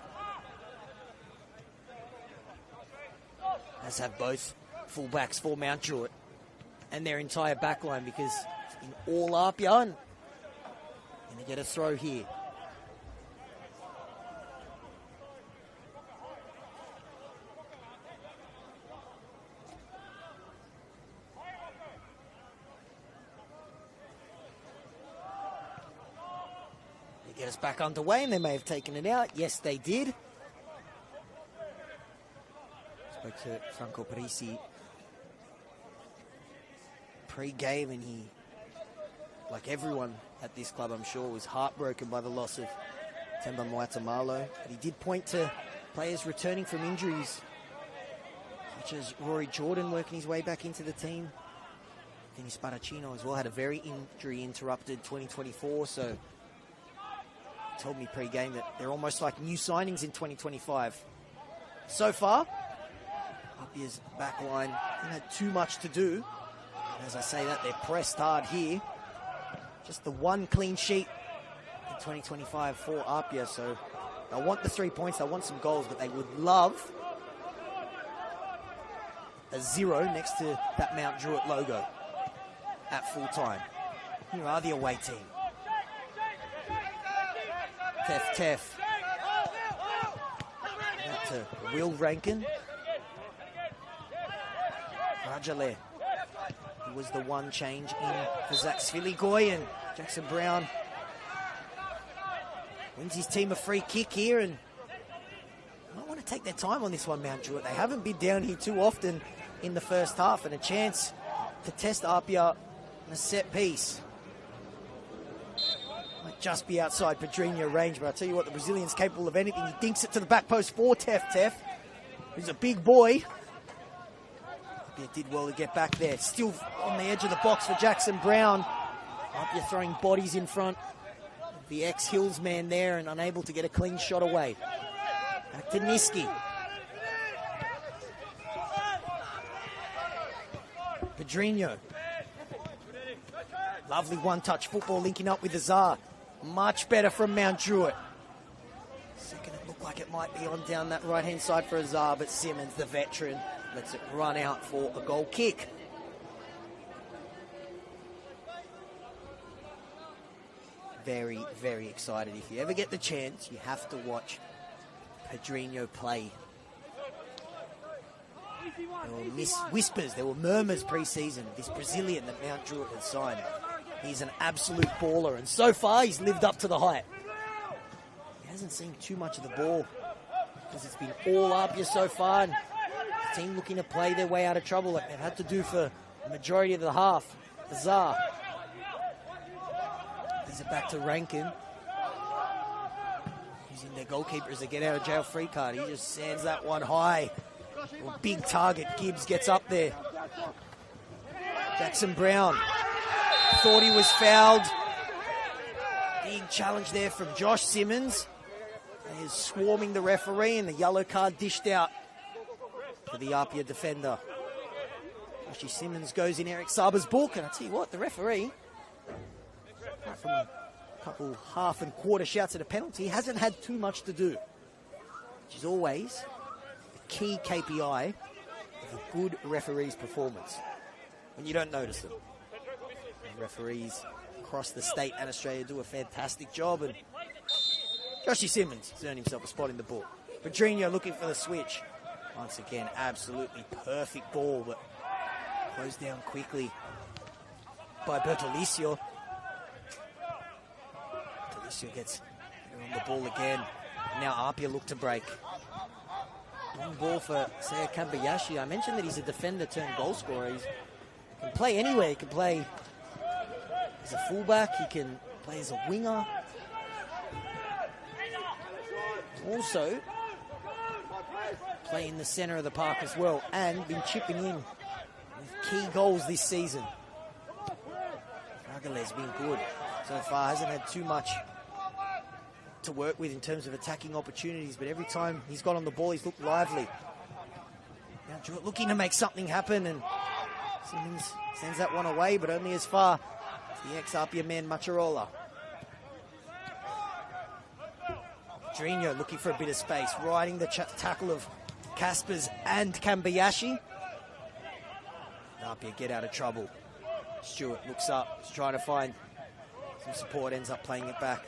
as have both fullbacks for Mount Druitt and their entire backline, because in all APIA, and they get a throw here. They get us back underway, and they may have taken it out. Yes, they did. Spoke to Franco Parisi pre-game, and he, like everyone at this club, I'm sure, was heartbroken by the loss of Temba Moatamalo. But he did point to players returning from injuries, such as Rory Jordan working his way back into the team. Vinny Sparacino as well had a very injury-interrupted 2024, so he told me pre-game that they're almost like new signings in 2025. So far, APIA's backline hasn't had too much to do. As I say that, they're pressed hard here. Just the 1 clean sheet in 2025 for APIA, so they'll want the 3 points, they'll want some goals, but they would love a 0 next to that Mount Druitt logo at full time. Here are the away team. Tef. Out to Will Rankin. Rajale was the one change in for Zach Sviligoy, and Jackson Brown wins his team a free kick here, and might want to take their time on this one, Mount Druitt. They haven't been down here too often in the first half, and a chance to test APIA in a set piece. Might just be outside Pedrinho range, but I tell you what, the Brazilian's capable of anything. He dinks it to the back post for Tef, who's a big boy. APIA did well to get back there. Still on the edge of the box for Jackson Brown. APIA throwing bodies in front. The ex-Hills man there and unable to get a clean shot away. Back to Niski. Pedrinho. Lovely one-touch football linking up with Azar. Much better from Mount Druitt. Second, it looked like it might be on down that right-hand side for Azar, but Simmons, the veteran, lets it run out for a goal kick. Very, very excited. If you ever get the chance, you have to watch Pedrinho play. There were whispers, there were murmurs pre-season of this Brazilian that Mount Druitt had signed. He's an absolute baller, and so far he's lived up to the hype. He hasn't seen too much of the ball because it's been all APIA so far, and the team looking to play their way out of trouble like they've had to do for the majority of the half. Azar. Is it back to Rankin? Using their goalkeeper as a get out of jail free card. He just sands that one high. Well, big target. Gibbs gets up there. Jackson Brown thought he was fouled. Big challenge there from Josh Simmons. He is swarming the referee, and the yellow card dished out for the APIA defender. Joshy Simmons goes in Eric Saba's book, and I tell you what, the referee, apart from a couple half and quarter shouts at a penalty, hasn't had too much to do, which is always the key KPI of a good referee's performance, when you don't notice them. And referees across the state and Australia do a fantastic job, and Joshy Simmons has earned himself a spot in the book. Pedrinho looking for the switch. Once again, absolutely perfect ball, but closed down quickly by Bertolicio. Bertolicio gets on the ball again. Now APIA look to break. Long ball for Seiya Kambayashi. I mentioned that he's a defender turned goal scorer. He can play anywhere. He can play as a fullback. He can play as a winger. Also play in the centre of the park as well, and been chipping in with key goals this season. Ragale's been good so far. Hasn't had too much to work with in terms of attacking opportunities, but every time he's got on the ball, he's looked lively. Now Druitt looking to make something happen, and Simmons sends that one away, but only as far as the ex-APIA man Macharola. Pedrinho looking for a bit of space, riding the tackle of Kaspers and Kambayashi. APIA get out of trouble. Stewart looks up, he's trying to find some support, ends up playing it back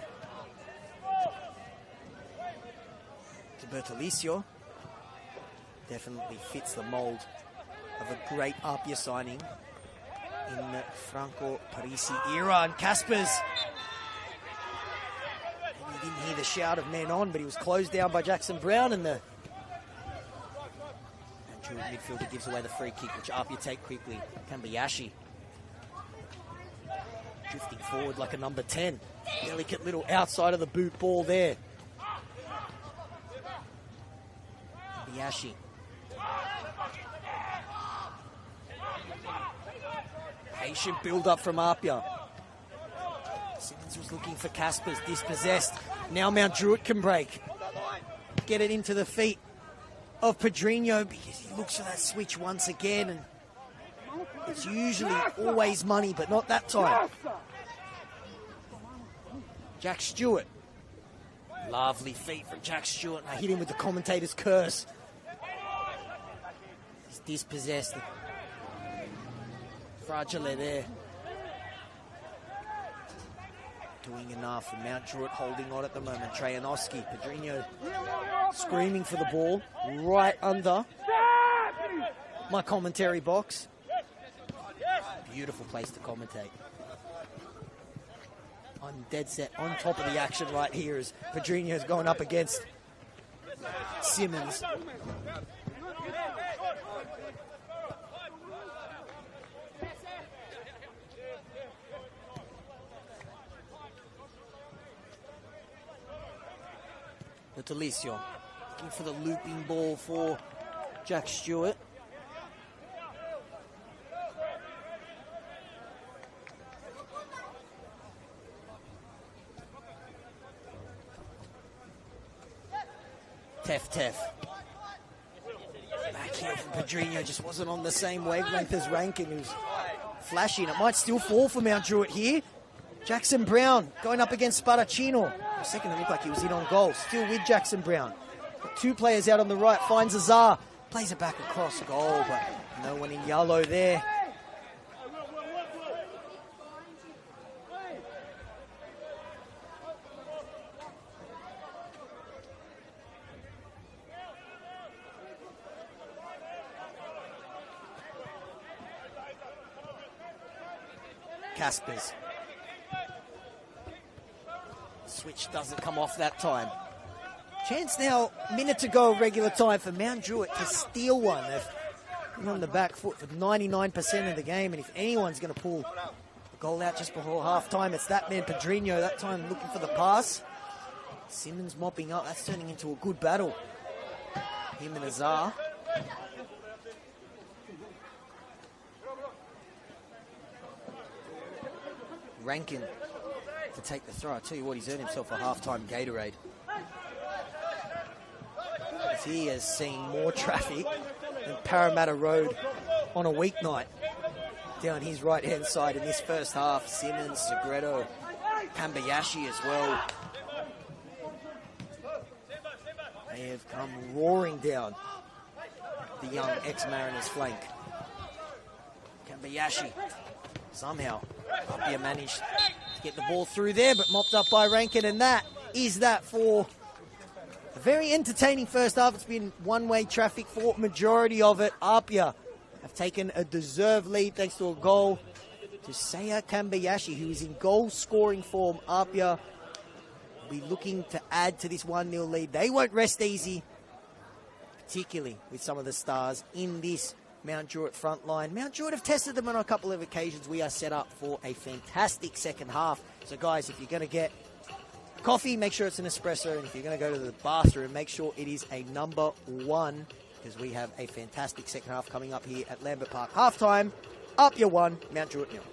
to Bertolicio. Definitely fits the mould of a great APIA signing in the Franco Parisi era. And Kaspers, he didn't hear the shout of men on, but he was closed down by Jackson Brown, and the midfielder gives away the free kick, which APIA take quickly. Kambayashi drifting forward like a number 10. Delicate little outside of the boot ball there. Kambayashi. Patient build-up from APIA. Simmons was looking for Kaspers, dispossessed. Now Mount Druitt can break. Get it into the feet of Pedrinho, because he looks for that switch once again, and it's usually always money, but not that time. Jack Stewart. Lovely feet from Jack Stewart. I hit him with the commentator's curse. He's dispossessed. Fragile there. Doing enough, and Mount Druitt holding on at the moment. Trajanowski, Pedrinho screaming for the ball right under my commentary box. Beautiful place to commentate. I'm dead set on top of the action right here as Pedrinho's going up against Simmons. But Delisio looking for the looping ball for Jack Stewart. Tef. Back heel from Pedrinho, just wasn't on the same wavelength as Rankin, who's flashing. It might still fall for Mount Druitt here. Jackson Brown going up against Sparacino. For a second it looked like he was in on goal. Still with Jackson Brown. Got two players out on the right, finds Azar. Plays it back across goal, but no one in yellow there. Caspers. Switch doesn't come off that time. Chance now, minute to go, regular time for Mount Druitt to steal one. They've been on the back foot for 99% of the game, and if anyone's going to pull the goal out just before half-time, it's that man Pedrinho, that time looking for the pass. Simmons mopping up. That's turning into a good battle. Him and Azar. Rankin to take the throw. I tell you what, he's earned himself a half-time Gatorade. He has seen more traffic than Parramatta Road on a weeknight down his right-hand side in this first half. Simmons, Segredo, Kambayashi as well. They have come roaring down the young ex-Mariners flank. Kambayashi somehow APIA managed to get the ball through there, but mopped up by Rankin, and that is that for a very entertaining first half. It's been one-way traffic for majority of it. APIA have taken a deserved lead thanks to a goal to Saya Kambayashi, who is in goal-scoring form. APIA will be looking to add to this 1-0 lead. They won't rest easy, particularly with some of the stars in this Mount Druitt front line. Mount Druitt have tested them on a couple of occasions. We are set up for a fantastic second half. So, guys, if you're going to get coffee, make sure it's an espresso. And if you're going to go to the bathroom, make sure it is a number one, because we have a fantastic second half coming up here at Lambert Park. Halftime, APIA 1, Mount Druitt 0.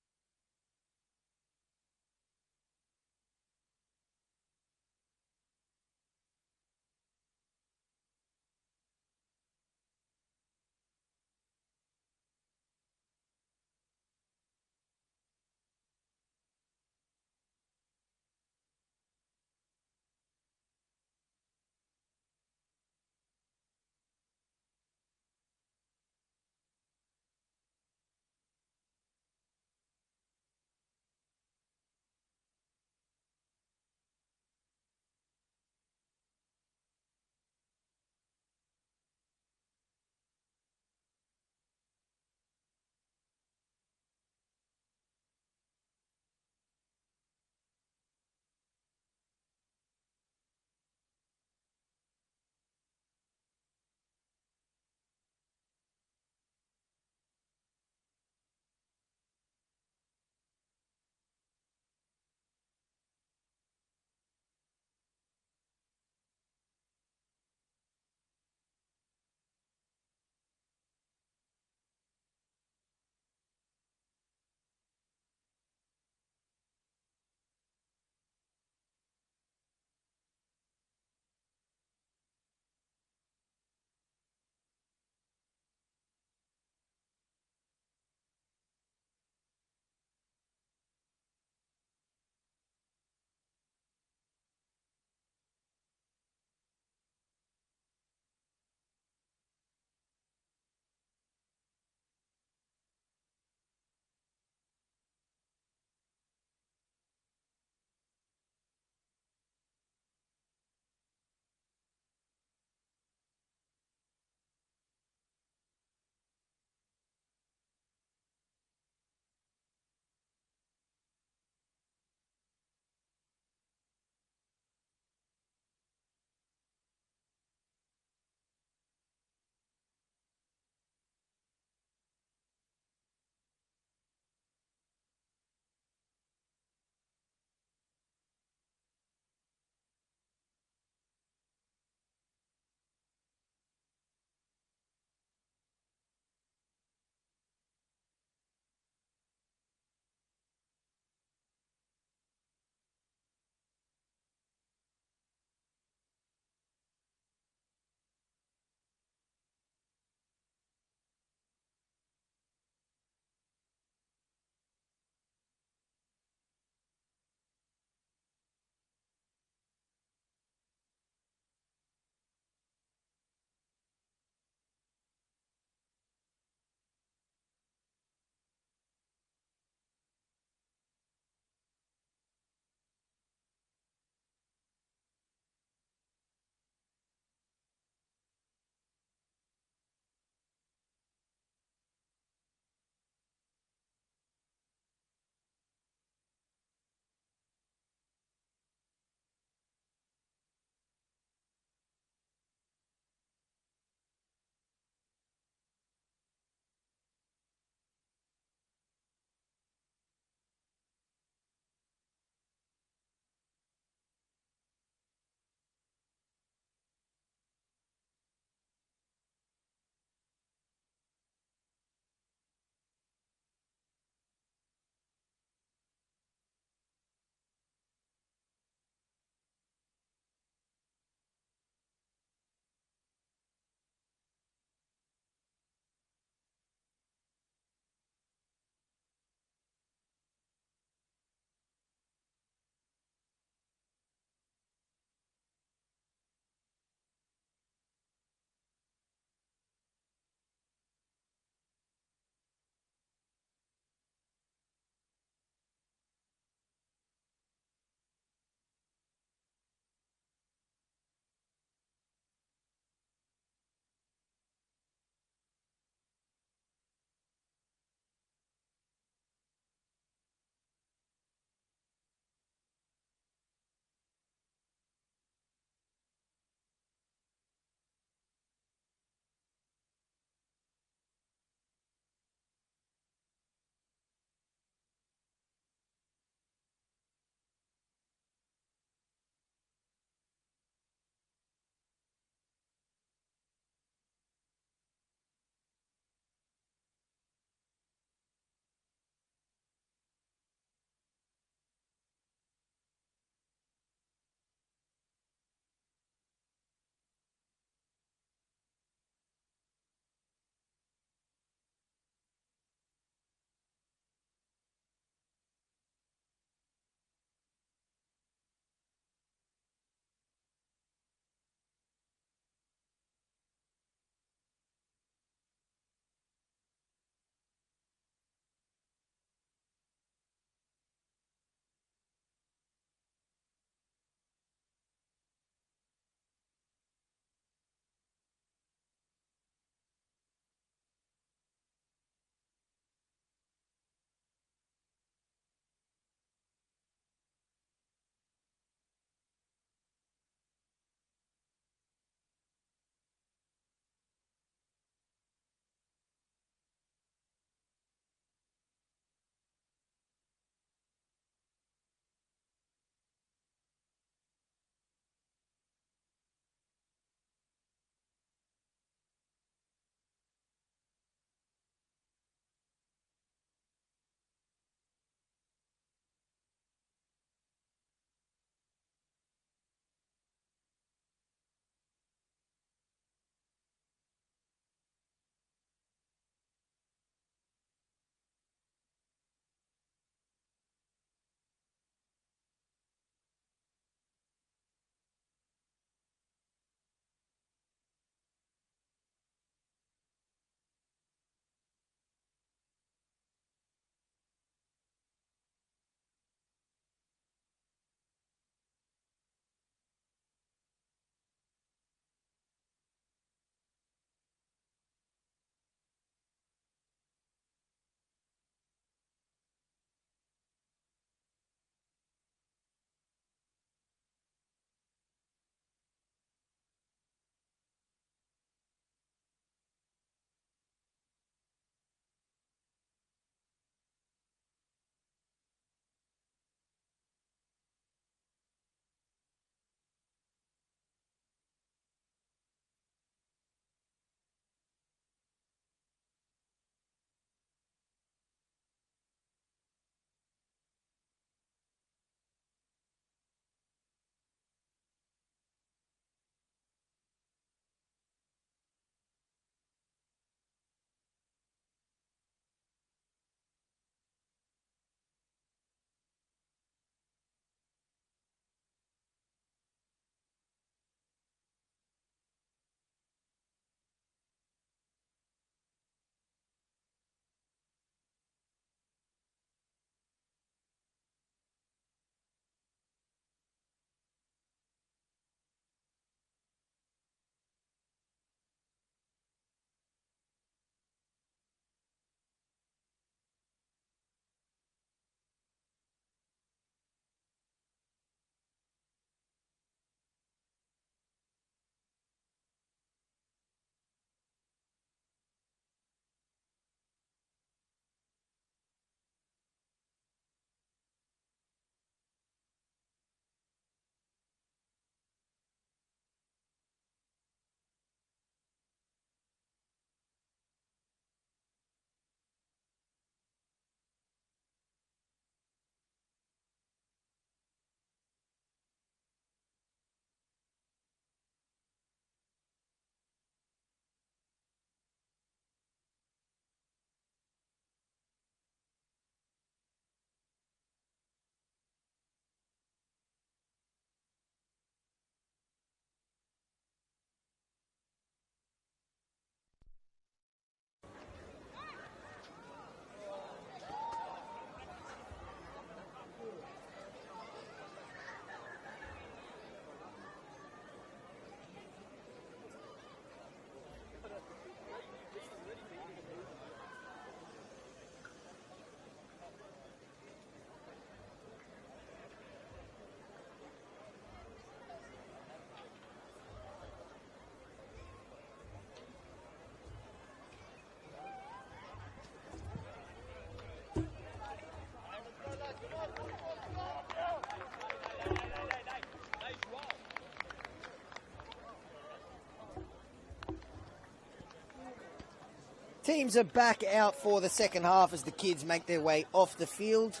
Teams are back out for the second half as the kids make their way off the field.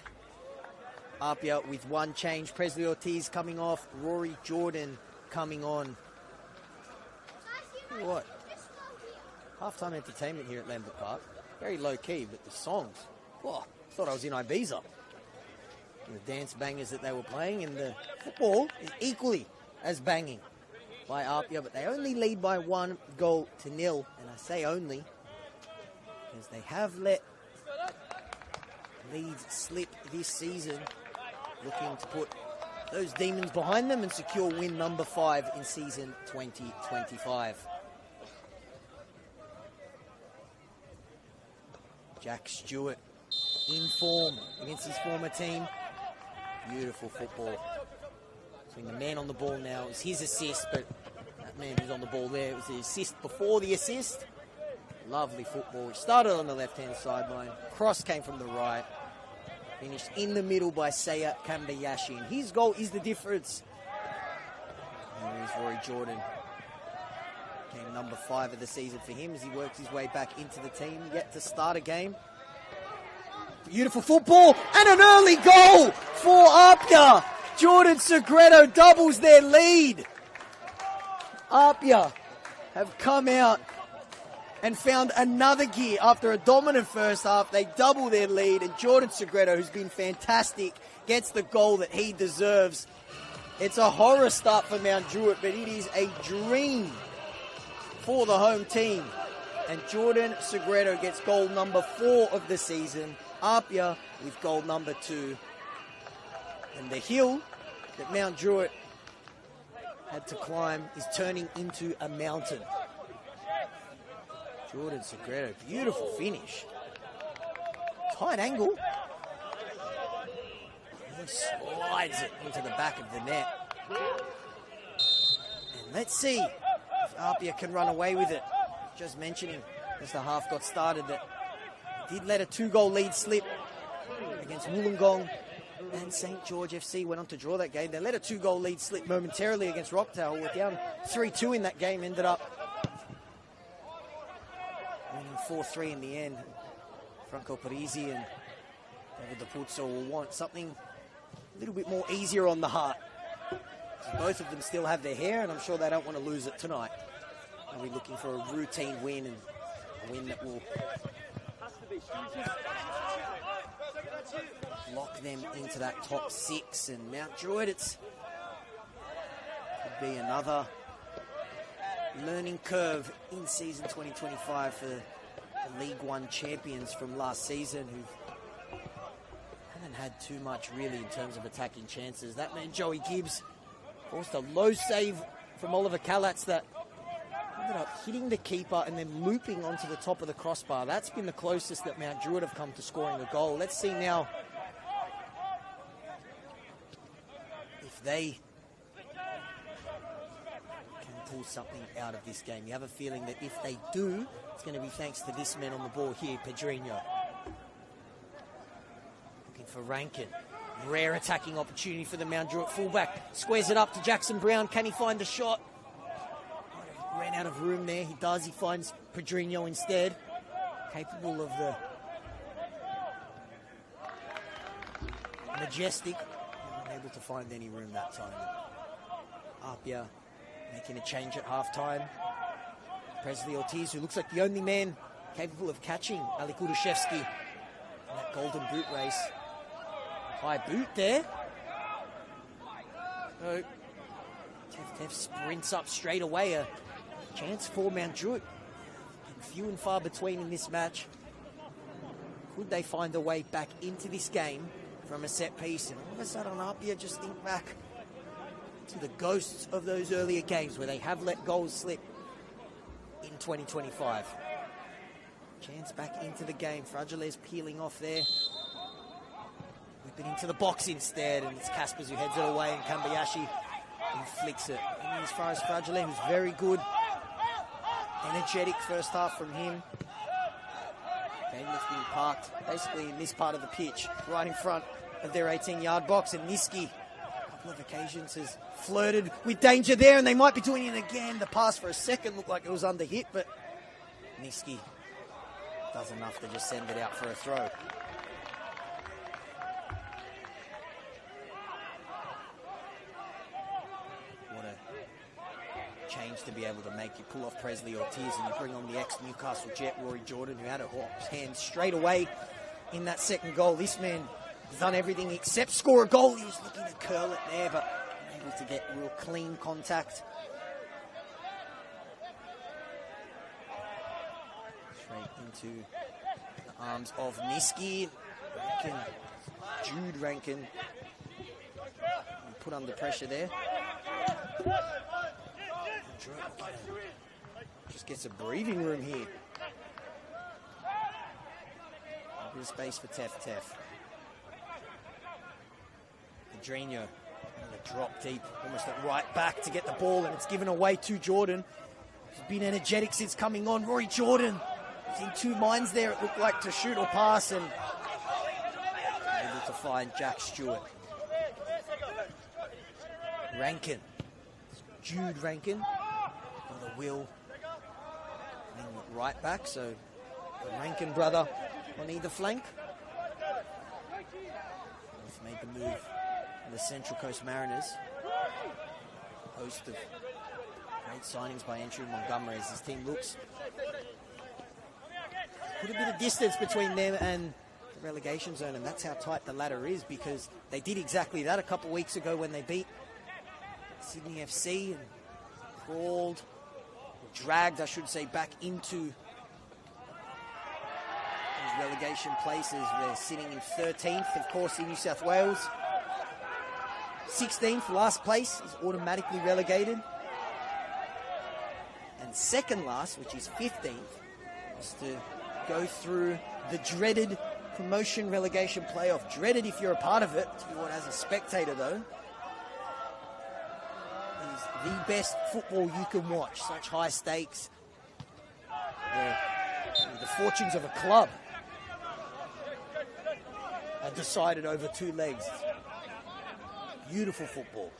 APIA with one change. Presley Ortiz coming off. Rory Jordan coming on. What? Halftime entertainment here at Lambert Park. Very low key, but the songs. Oh, thought I was in Ibiza. And the dance bangers that they were playing, and the football is equally as banging by APIA, but they only lead by 1-0. And I say only because they have let leads slip this season, looking to put those demons behind them and secure win number 5 in season 2025. Jack Stewart in form against his former team. Beautiful football. Between the man on the ball now, it was his assist, but that man who's on the ball there, it was the assist before the assist. Lovely football. It started on the left-hand sideline. Cross came from the right. Finished in the middle by Seiya Kambayashi. And his goal is the difference. And there's Rory Jordan. Game number 5 of the season for him as he works his way back into the team. Yet to start a game. Beautiful football and an early goal for APIA. Jordan Segredo doubles their lead. APIA have come out and found another gear after a dominant first half. They double their lead, and Jordan Segredo, who's been fantastic, gets the goal that he deserves. It's a horror start for Mount Druitt, but it is a dream for the home team. And Jordan Segredo gets goal number 4 of the season. APIA with goal number 2. And the hill that Mount Druitt had to climb is turning into a mountain. Jordan Segredo, beautiful finish. Tight angle. He slides it into the back of the net. And let's see if APIA can run away with it. Just mentioning as the half got started that did let a 2-goal lead slip against Wollongong, and St. George FC went on to draw that game. They let a 2-goal lead slip momentarily against Rockdale. We're down 3-2 in that game, ended up winning 4-3 in the end. Franco Parisi and David Dapuzzo will want something a little bit more easier on the heart. Both of them still have their hair, and I'm sure they don't want to lose it tonight. They'll be looking for a routine win, and a win that will lock them into that top 6. And Mount Druitt, it could be another learning curve in season 2025 for the League One champions from last season, who haven't had too much really in terms of attacking chances. That man Joey Gibbs forced a low save from Oliver Kalatz that ended up hitting the keeper and then looping onto the top of the crossbar. That's been the closest that Mount Druitt have come to scoring a goal. Let's see now if they can pull something out of this game. You have a feeling that if they do, it's going to be thanks to this man on the ball here, Pedrinho. Looking for Rankin. Rare attacking opportunity for the Mount Druitt fullback. Squares it up to Jackson Brown. Can he find a shot? Ran out of room there. He does. He finds Pedrinho instead. Capable of the majestic. Unable to find any room that time. APIA making a change at halftime. Presley Ortiz, who looks like the only man capable of catching Ali Kudushevsky in that golden boot race. High boot there. So, Tev sprints up straight away. A chance for Mount Druitt. Few and far between in this match. Could they find a way back into this game from a set piece? And all of a sudden, APIA just think back to the ghosts of those earlier games where they have let goals slip in 2025. Chance back into the game. Fragiles peeling off there. Whipping into the box instead, and it's Caspers who heads it away, and Kambayashi inflicts it. And as far as Fragile, who's very good, energetic first half from him. Game that's being parked basically in this part of the pitch, right in front of their 18-yard box, and Niski, a couple of occasions, has flirted with danger there, and they might be doing it again. The pass for a second looked like it was under hit, but Niski Does enough to just send it out for a throw. What a change to be able to make. You pull off Presley Ortiz and you bring on the ex-Newcastle Jet, Rory Jordan, who had a hand straight away in that second goal. This man has done everything except score a goal. He was looking to curl it there, but able to get real clean contact. Straight into the arms of Niski. Jude Rankin put under pressure there. Just gets a breathing room here. A bit of space for Tef. Adreno, a drop deep, almost at right back to get the ball, and it's given away to Jordan. He's been energetic since coming on. Rory Jordan was in two minds there, it looked like, to shoot or pass, and able to find Jack Stewart. Rankin, Jude Rankin, with a will right back, so the Rankin brother on either flank. He's made the move. The Central Coast Mariners, host of great signings by Andrew Montgomery as his team looks. Put a bit of distance between them and the relegation zone, and that's how tight the ladder is, because they did exactly that a couple of weeks ago when they beat Sydney FC and crawled, or dragged, I should say, back into these relegation places. They're sitting in 13th, of course, in New South Wales. 16th, last place, is automatically relegated. And second last, which is 15th, is to go through the dreaded promotion relegation playoff. Dreaded if you're a part of it. To you what, as a spectator, though, is the best football you can watch. Such high stakes. The fortunes of a club are decided over two legs. Beautiful football.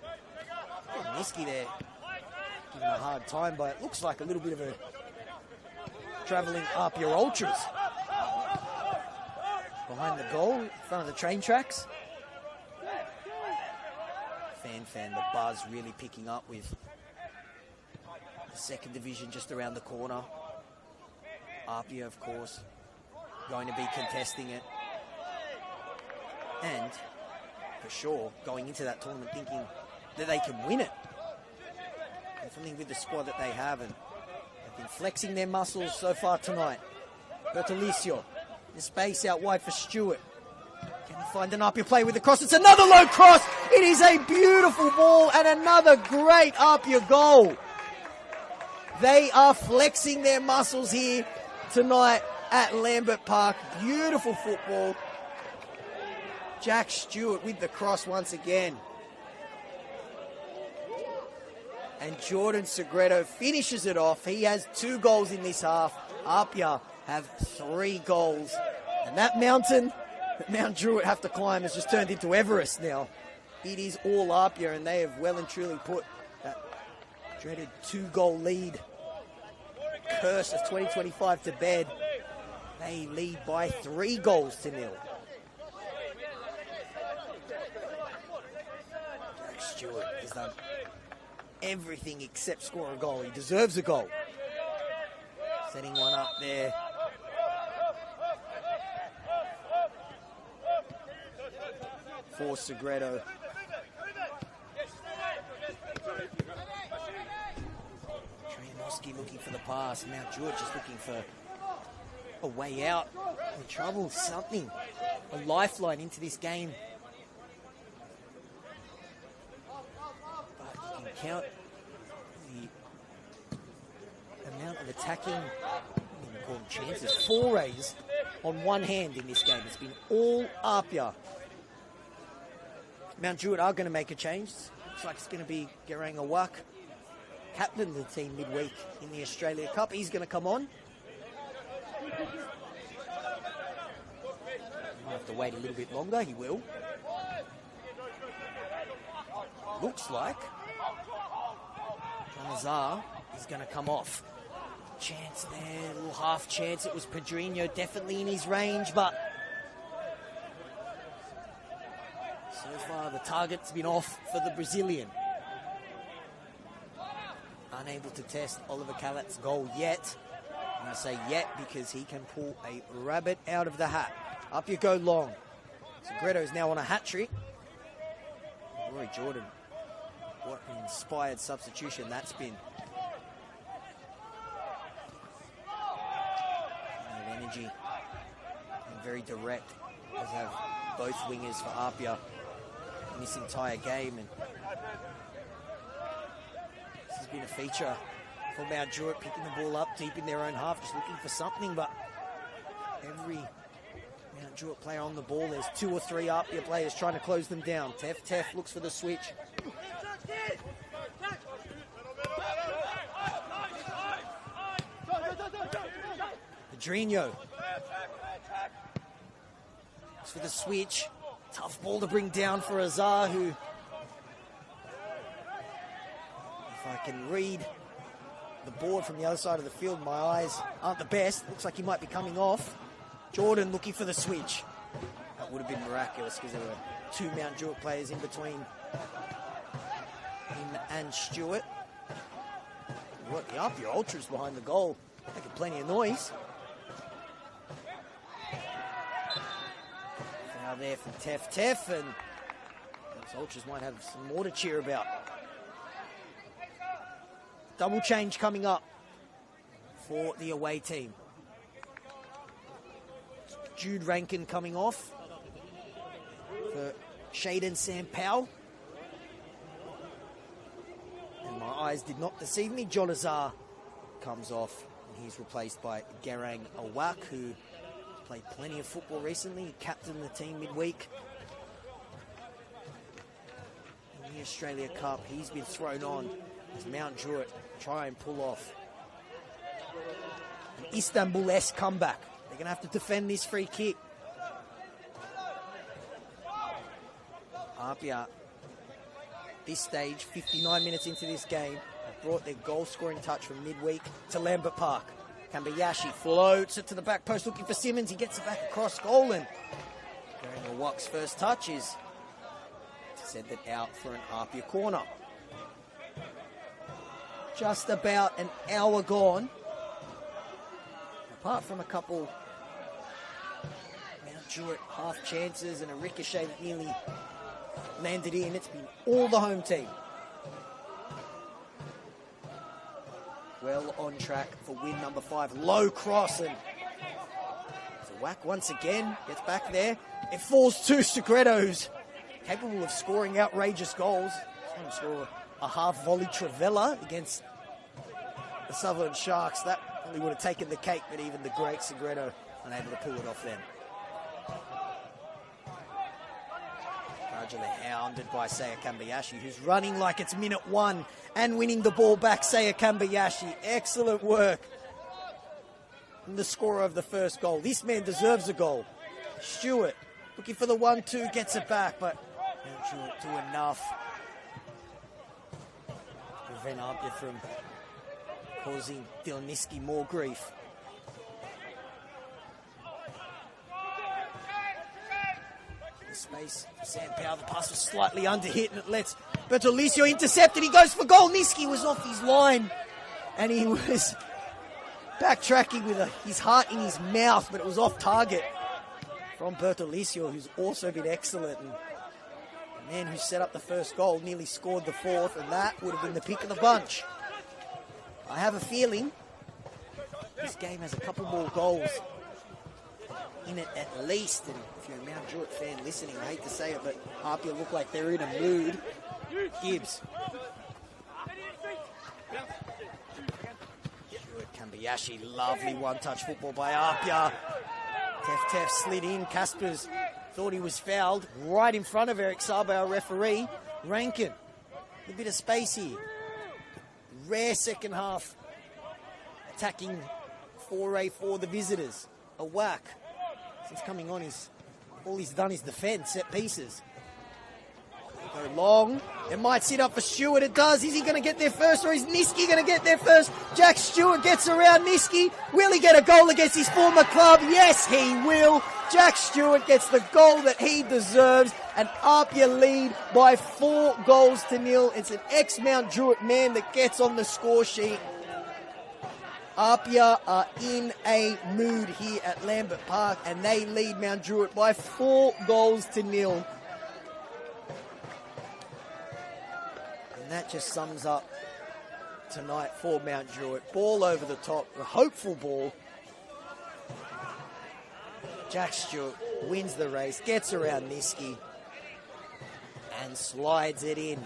Niski there giving a hard time, but it looks like a little bit of a travelling APIA Ultras. Behind the goal, in front of the train tracks. Fan, the buzz really picking up with the second division just around the corner. APIA, of course, going to be contesting it. And for sure, going into that tournament thinking that they can win it. And something with the squad that they have, and they've been flexing their muscles so far tonight. Bertolicio, the space out wide for Stewart. Can he find an APIA play with the cross? It's another low cross. It is a beautiful ball and another great APIA goal. They are flexing their muscles here tonight at Lambert Park. Beautiful football. Jack Stewart with the cross once again. And Jordan Segredo finishes it off. He has 2 goals in this half. APIA have 3 goals. And that mountain that Mount Druitt have to climb has just turned into Everest now. It is all APIA, and they have well and truly put that dreaded 2-goal lead curse of 2025 to bed. They lead by 3 goals to 0. Jack Stewart has done everything except score a goal. He deserves a goal. Setting one up there. For Segredo. Trinoski looking for the pass. Mount Druitt just looking for a way out. In trouble, something. A lifeline into this game. But you can count the amount of attacking, I don't even call them chances, forays on one hand in this game. It's been all APIA. Mount Druitt are going to make a change. Looks like it's going to be Gerang Awak, captain of the team midweek in the Australia Cup. He's going to come on. Might have to wait a little bit longer. He will. Looks like John Azar is going to come off. chance there, a little half chance. It was Pedrinho, definitely in his range, but so far the target's been off for the Brazilian. Unable to test Oliver Calat's goal yet. And I say yet because he can pull a rabbit out of the hat. Up you go long. Segretto's now on a hat-trick. Rory Jordan, what an inspired substitution that's been. And energy and very direct, as have both wingers for APIA in this entire game. And this has been a feature for Mount Druitt, picking the ball up deep in their own half, just looking for something, but every Mount Druitt player on the ball, there's 2 or 3 APIA players trying to close them down. Teff looks for the switch. Pedrinho looks for the switch. Tough ball to bring down for Azar, who, if I can read the board from the other side of the field, my eyes aren't the best. Looks like he might be coming off. Jordan looking for the switch. That would have been miraculous because there were 2 Mount Druitt players in between him and Stewart. Look, the APIA Ultras behind the goal, making plenty of noise. Foul there from Teff, and those Ultras might have some more to cheer about. Double change coming up for the away team. Jude Rankin coming off for Shaden Sam Powell. And my eyes did not deceive me. John Azar comes off, and he's replaced by Garang Awak, who played plenty of football recently. He captained the team midweek in the Australia Cup. He's been thrown on as Mount Druitt try and pull off an Istanbul-esque comeback. They're going to have to defend this free kick. APIA, this stage, 59 minutes into this game, have brought their goal-scoring touch from midweek to Lambert Park. Kambayashi floats it to the back post looking for Simmons. He gets it back across goal, and Garang Awak's first touch is to send it out for an APIA corner. Just about an hour gone. Apart from a couple Mount Druitt half chances and a ricochet that nearly landed in, it's been all the home team. Well on track for win number 5. Low cross, and it's a whack once again. Gets back there. It falls to Segretto, who's capable of scoring outrageous goals. He's going to score a half volley Travella against the Sutherland Sharks. That probably would have taken the cake, but even the great Segretto unable to pull it off then. Largely hounded by Seiya Kambayashi, who's running like it's minute 1 and winning the ball back. Seiya Kambayashi, excellent work. And the scorer of the first goal. This man deserves a goal. Stewart looking for the 1-2, gets it back, but Stewart do enough to prevent APIA from causing Dilniski more grief. Space for Sam Powell. The pass was slightly underhit, and it lets Bertolicio intercept, and he goes for goal. Niski was off his line, and he was backtracking with his heart in his mouth, but it was off target from Bertolicio, who's also been excellent. And the man who set up the first goal nearly scored the 4th, and that would have been the pick of the bunch. I have a feeling this game has a couple more goals in it at least. And if you're a Mount Druitt fan listening, I hate to say it, but APIA look like they're in a mood. Gibbs. Druitt, Kambayashi, lovely one-touch football by APIA. Teff slid in. Caspers thought he was fouled right in front of Eric Sabe, our referee. Rankin, a bit of space here. Rare second half attacking foray for the visitors. A whack. Since coming on, all he's done is defend set pieces. Go long. It might sit up for Stewart. It does. Is he going to get there first, or is Niski going to get there first? Jack Stewart gets around Niski. Will he get a goal against his former club? Yes, he will. Jack Stewart gets the goal that he deserves. And APIA lead by 4-0. It's an ex-Mount Druitt man that gets on the score sheet. APIA are in a mood here at Lambert Park, and they lead Mount Druitt by 4-0. And that just sums up tonight for Mount Druitt. Ball over the top, a hopeful ball. Jack Stewart wins the race, gets around Niski, and slides it in.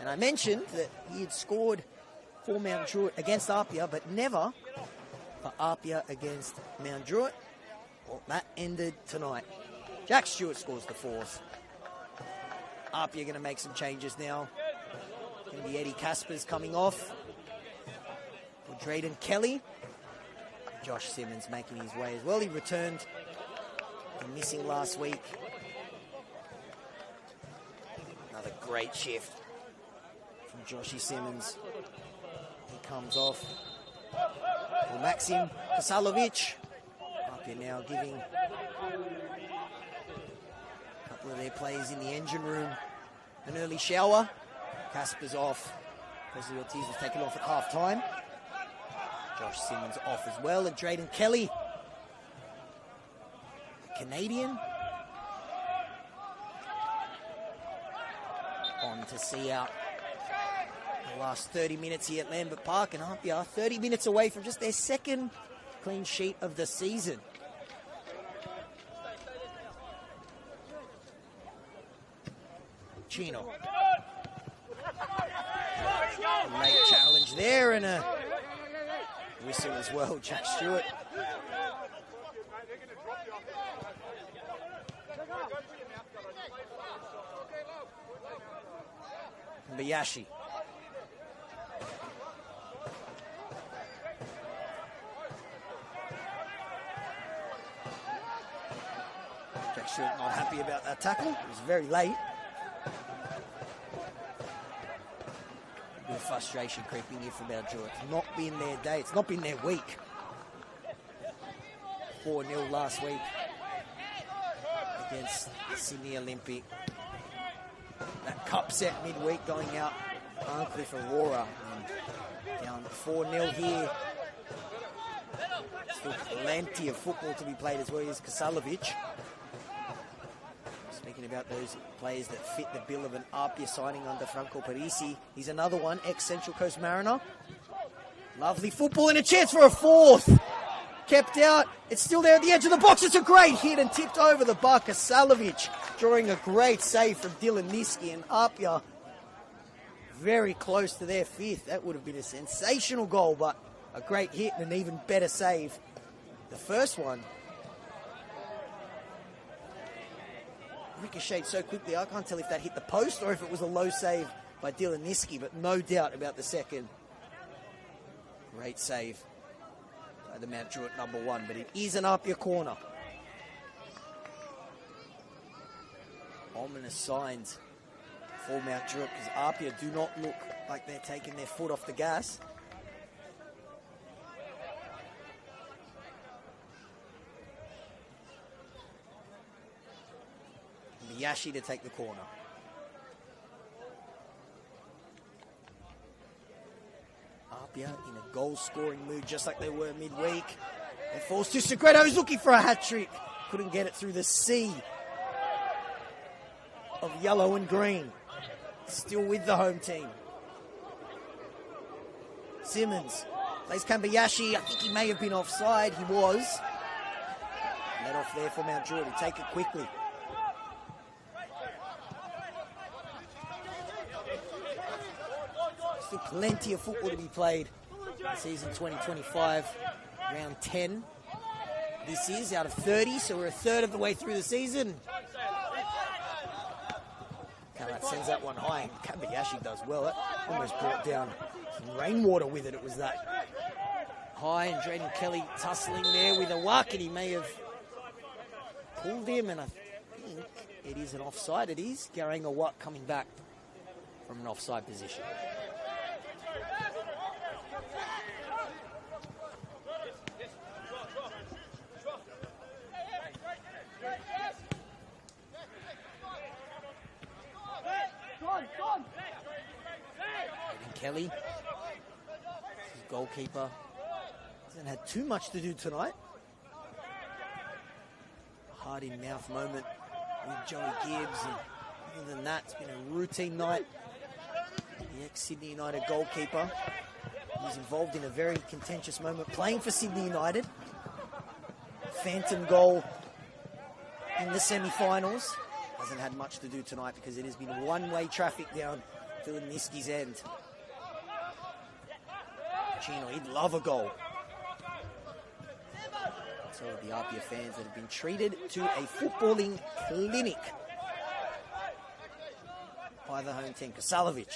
And I mentioned that he had scored for Mount Druitt against APIA, but never for APIA against Mount Druitt. Well, that ended tonight. Jack Stewart scores the fourth. APIA going to make some changes now. Going to be Eddie Caspers coming off for Drayden Kelly. Josh Simmons making his way as well. He returned from missing last week. Another great shift from Joshy Simmons. He comes off for Maxim Kasalovic. APIA now giving a couple of their players in the engine room an early shower. Casper's off. Presley Ortiz was taken off at half-time. Josh Simmons off as well. And Drayden Kelly, Canadian, on to see out the last 30 minutes here at Lambert Park. And APIA 30 minutes away from just their second clean sheet of the season. Chino. A late challenge there and a whistle as well. Jack Stewart. Bayashi. Jack Stewart not happy about that tackle. It was very late. A bit of frustration creeping in from Mount Druitt. It's not been their day. It's not been their week. 4-0 last week against Sydney Olympic. That cup set midweek going out Arncliffe Aurora. And down 4-0 here. Still plenty of football to be played as well. Here's Kasalovic. Speaking about those players that fit the bill of an APIA signing under Franco Parisi. He's another one, ex-Central Coast Mariner. Lovely football and a chance for a fourth. Kept out. It's still there at the edge of the box. It's a great hit and tipped over the bar. Kasalovic drawing a great save from Dylan Niski, and APIA very close to their fifth. That would have been a sensational goal, but a great hit and an even better save. The first one ricocheted so quickly, I can't tell if that hit the post or if it was a low save by Dylan Niski, but no doubt about the second. Great save by the Mount Druitt number one, but it is an APIA corner. Ominous signs for Mount Druitt because APIA do not look like they're taking their foot off the gas. Miyashi to take the corner. APIA in a goal-scoring mood, just like they were midweek. It falls to Segredo, who's looking for a hat-trick. Couldn't get it through the sea of yellow and green. Still with the home team. Simmons plays Kambayashi. I think he may have been offside. He was. Let off there for Mount Druitt to take it quickly. Still plenty of football to be played. Season 2025, round 10. This is out of 30, so we're a third of the way through the season. Kamat sends that one high. Kambayashi does well. It almost brought down some rainwater with it. It was that high, and Drayden Kelly tussling there with a whack, and he may have pulled him, and I think it is an offside. It is. Garanga Watt coming back from an offside position. Kelly, his goalkeeper, hasn't had too much to do tonight. Hard in mouth moment with Joey Gibbs, and other than that, it's been a routine night. The ex-Sydney United goalkeeper, he's involved in a very contentious moment playing for Sydney United. Phantom goal in the semi-finals. Hasn't had much to do tonight because it has been one-way traffic down to the Niski's end. Chino, he'd love a goal. So the APIA fans that have been treated to a footballing clinic by the home team. Kasalovic.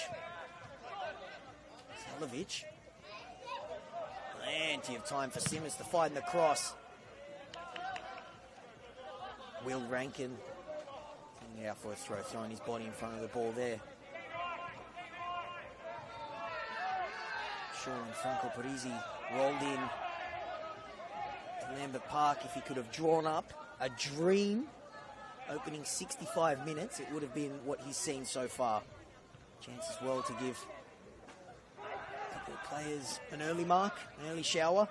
Plenty of time for Simmons to find the cross. Will Rankin getting out for a throw, throwing his body in front of the ball there. Shaw and Franco Parisi rolled in to Lambert Park. If he could have drawn up a dream opening 65 minutes, it would have been what he's seen so far. Chance as well to give a couple of players an early mark, an early shower.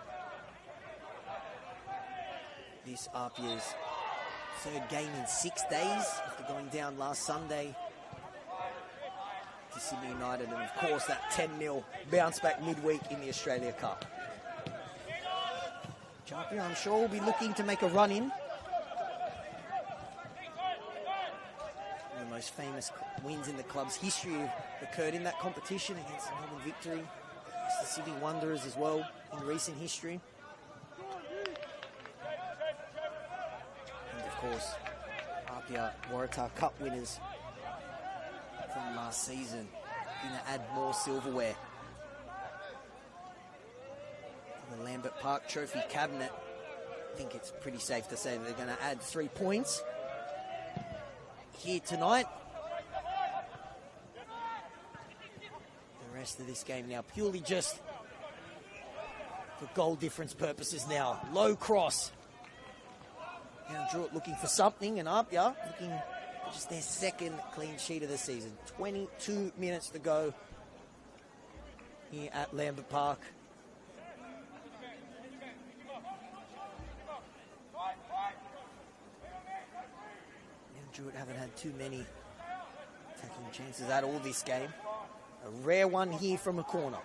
This APIA's third game in 6 days after going down last Sunday to Sydney United, and of course that 10-0 bounce back midweek in the Australia Cup. Apia, I'm sure, will be looking to make a run in. One of the most famous wins in the club's history occurred in that competition against the Melbourne Victory. It's the Sydney Wanderers as well in recent history. And of course, APIA Waratah Cup winners from last season. Going to add more silverware to the Lambert Park Trophy cabinet. I think it's pretty safe to say that they're going to add 3 points here tonight. The rest of this game now purely just for goal difference purposes now. Low cross. Now Druitt looking for something, and APIA looking for just their second clean sheet of the season. 22 minutes to go here at Lambert Park. Druitt haven't had too many attacking chances at all this game. A rare one here from a corner.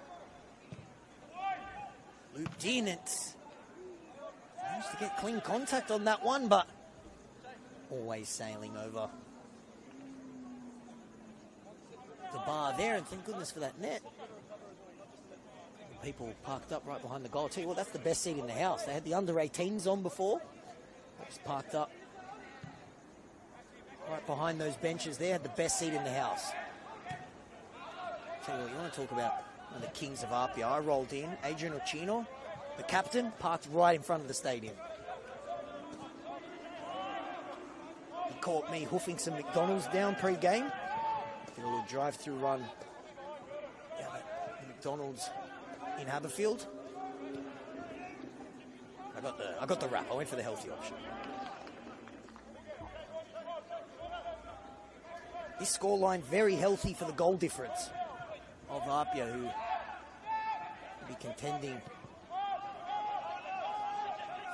Looped in, it managed to get clean contact on that one, but always sailing over the bar there, and thank goodness for that net. People parked up right behind the goal. I'll tell you what, that's the best seat in the house. They had the under-18s on before. Just parked up right behind those benches there, had the best seat in the house. Tell you what, you want to talk about one of the kings of APIA. I rolled in, Adrian Ochino, the captain, parked right in front of the stadium. He caught me hoofing some McDonald's down pre-game. Did a little drive-through run down at McDonald's in Haberfield. I got the wrap. I went for the healthy option. This scoreline very healthy for the goal difference of APIA, who will be contending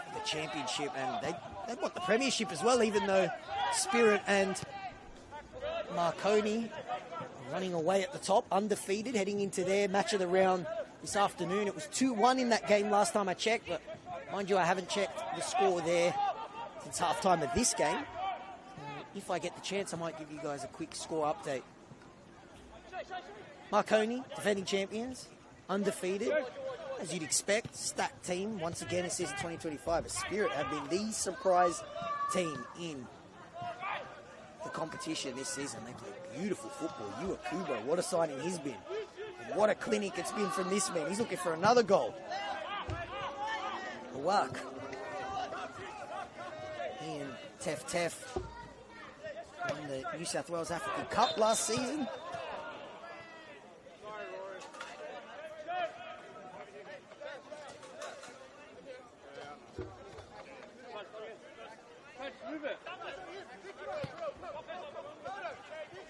for the championship, and they want the premiership as well, even though Spirit and Marconi are running away at the top, undefeated, heading into their match of the round this afternoon. It was 2-1 in that game last time I checked, but mind you, I haven't checked the score there since halftime of this game. If I get the chance, I might give you guys a quick score update. Marconi, defending champions, undefeated, as you'd expect. Stacked team, once again, it says in 2025. But Spirit have been the surprise team in the competition this season. They play beautiful football. Yua Kubo, what a signing he's been. And what a clinic it's been from this man. He's looking for another goal. Awak. Ian Tef. Won the New South Wales African Cup last season.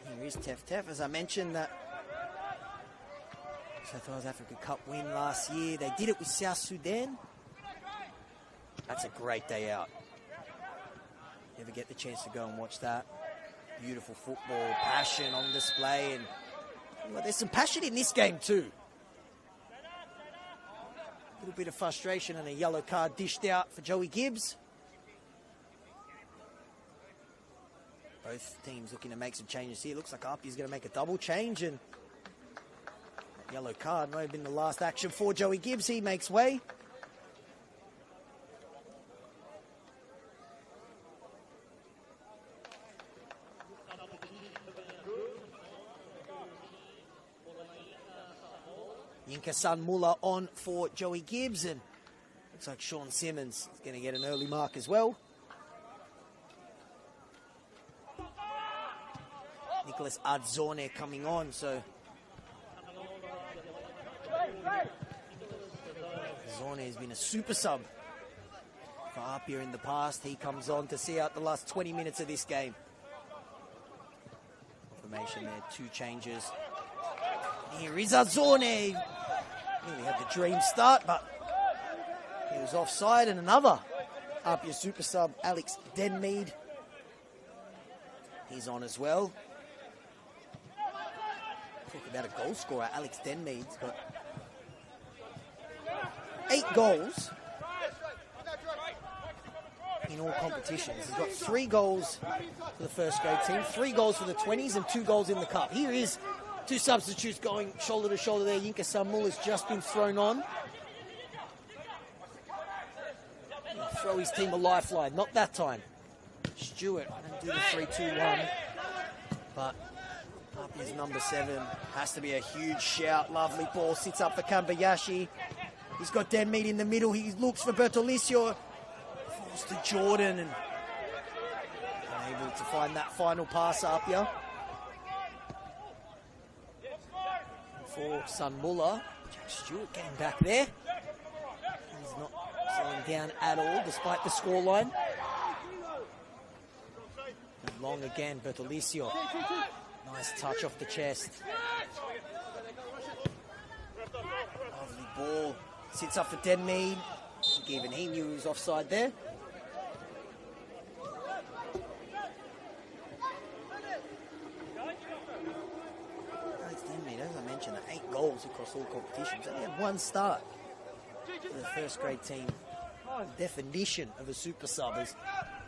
Here is Tef. As I mentioned, that South Wales African Cup win last year. They did it with South Sudan. That's a great day out. Never get the chance to go and watch that. Beautiful football, passion on display, and well, there's some passion in this game too. A little bit of frustration and a yellow card dished out for Joey Gibbs. Both teams looking to make some changes here. Looks like APIA's going to make a double change, and that yellow card might have been the last action for Joey Gibbs. He makes way. Yinka Muller on for Joey Gibbs, and looks like Sean Simmons is going to get an early mark as well. Nicholas Adzorne coming on, so Adzorne has been a super sub for APIA in the past. He comes on to see out the last 20 minutes of this game. Formation there, two changes. Here is Adzorne. Really had the dream start, but he was offside, and another APIA super sub, Alex Denmead. He's on as well. Talk about a goal scorer, Alex Denmead's got 8 goals in all competitions. He's got 3 goals for the first grade team, 3 goals for the 20s, and 2 goals in the cup. Here is two substitutes going shoulder to shoulder there. Yinka Muller's just been thrown on. He'll throw his team a lifeline. Not that time. Stewart didn't do the 3-2-1. But APIA's number 7 has to be a huge shout. Lovely ball. Sits up for Kambayashi. He's got Denmead in the middle. He looks for Bertolicio. Falls to Jordan and unable to find that final pass, APIA. For Sun Muller. Jack Stewart getting back there. He's not slowing down at all despite the scoreline. And long again, Bertolicio. Nice touch off the chest. Lovely ball. Sits up for Denmead. Even he knew he was offside there. As I mentioned, 8 goals across all competitions. Only had 1 start for the first grade team. Definition of a super sub is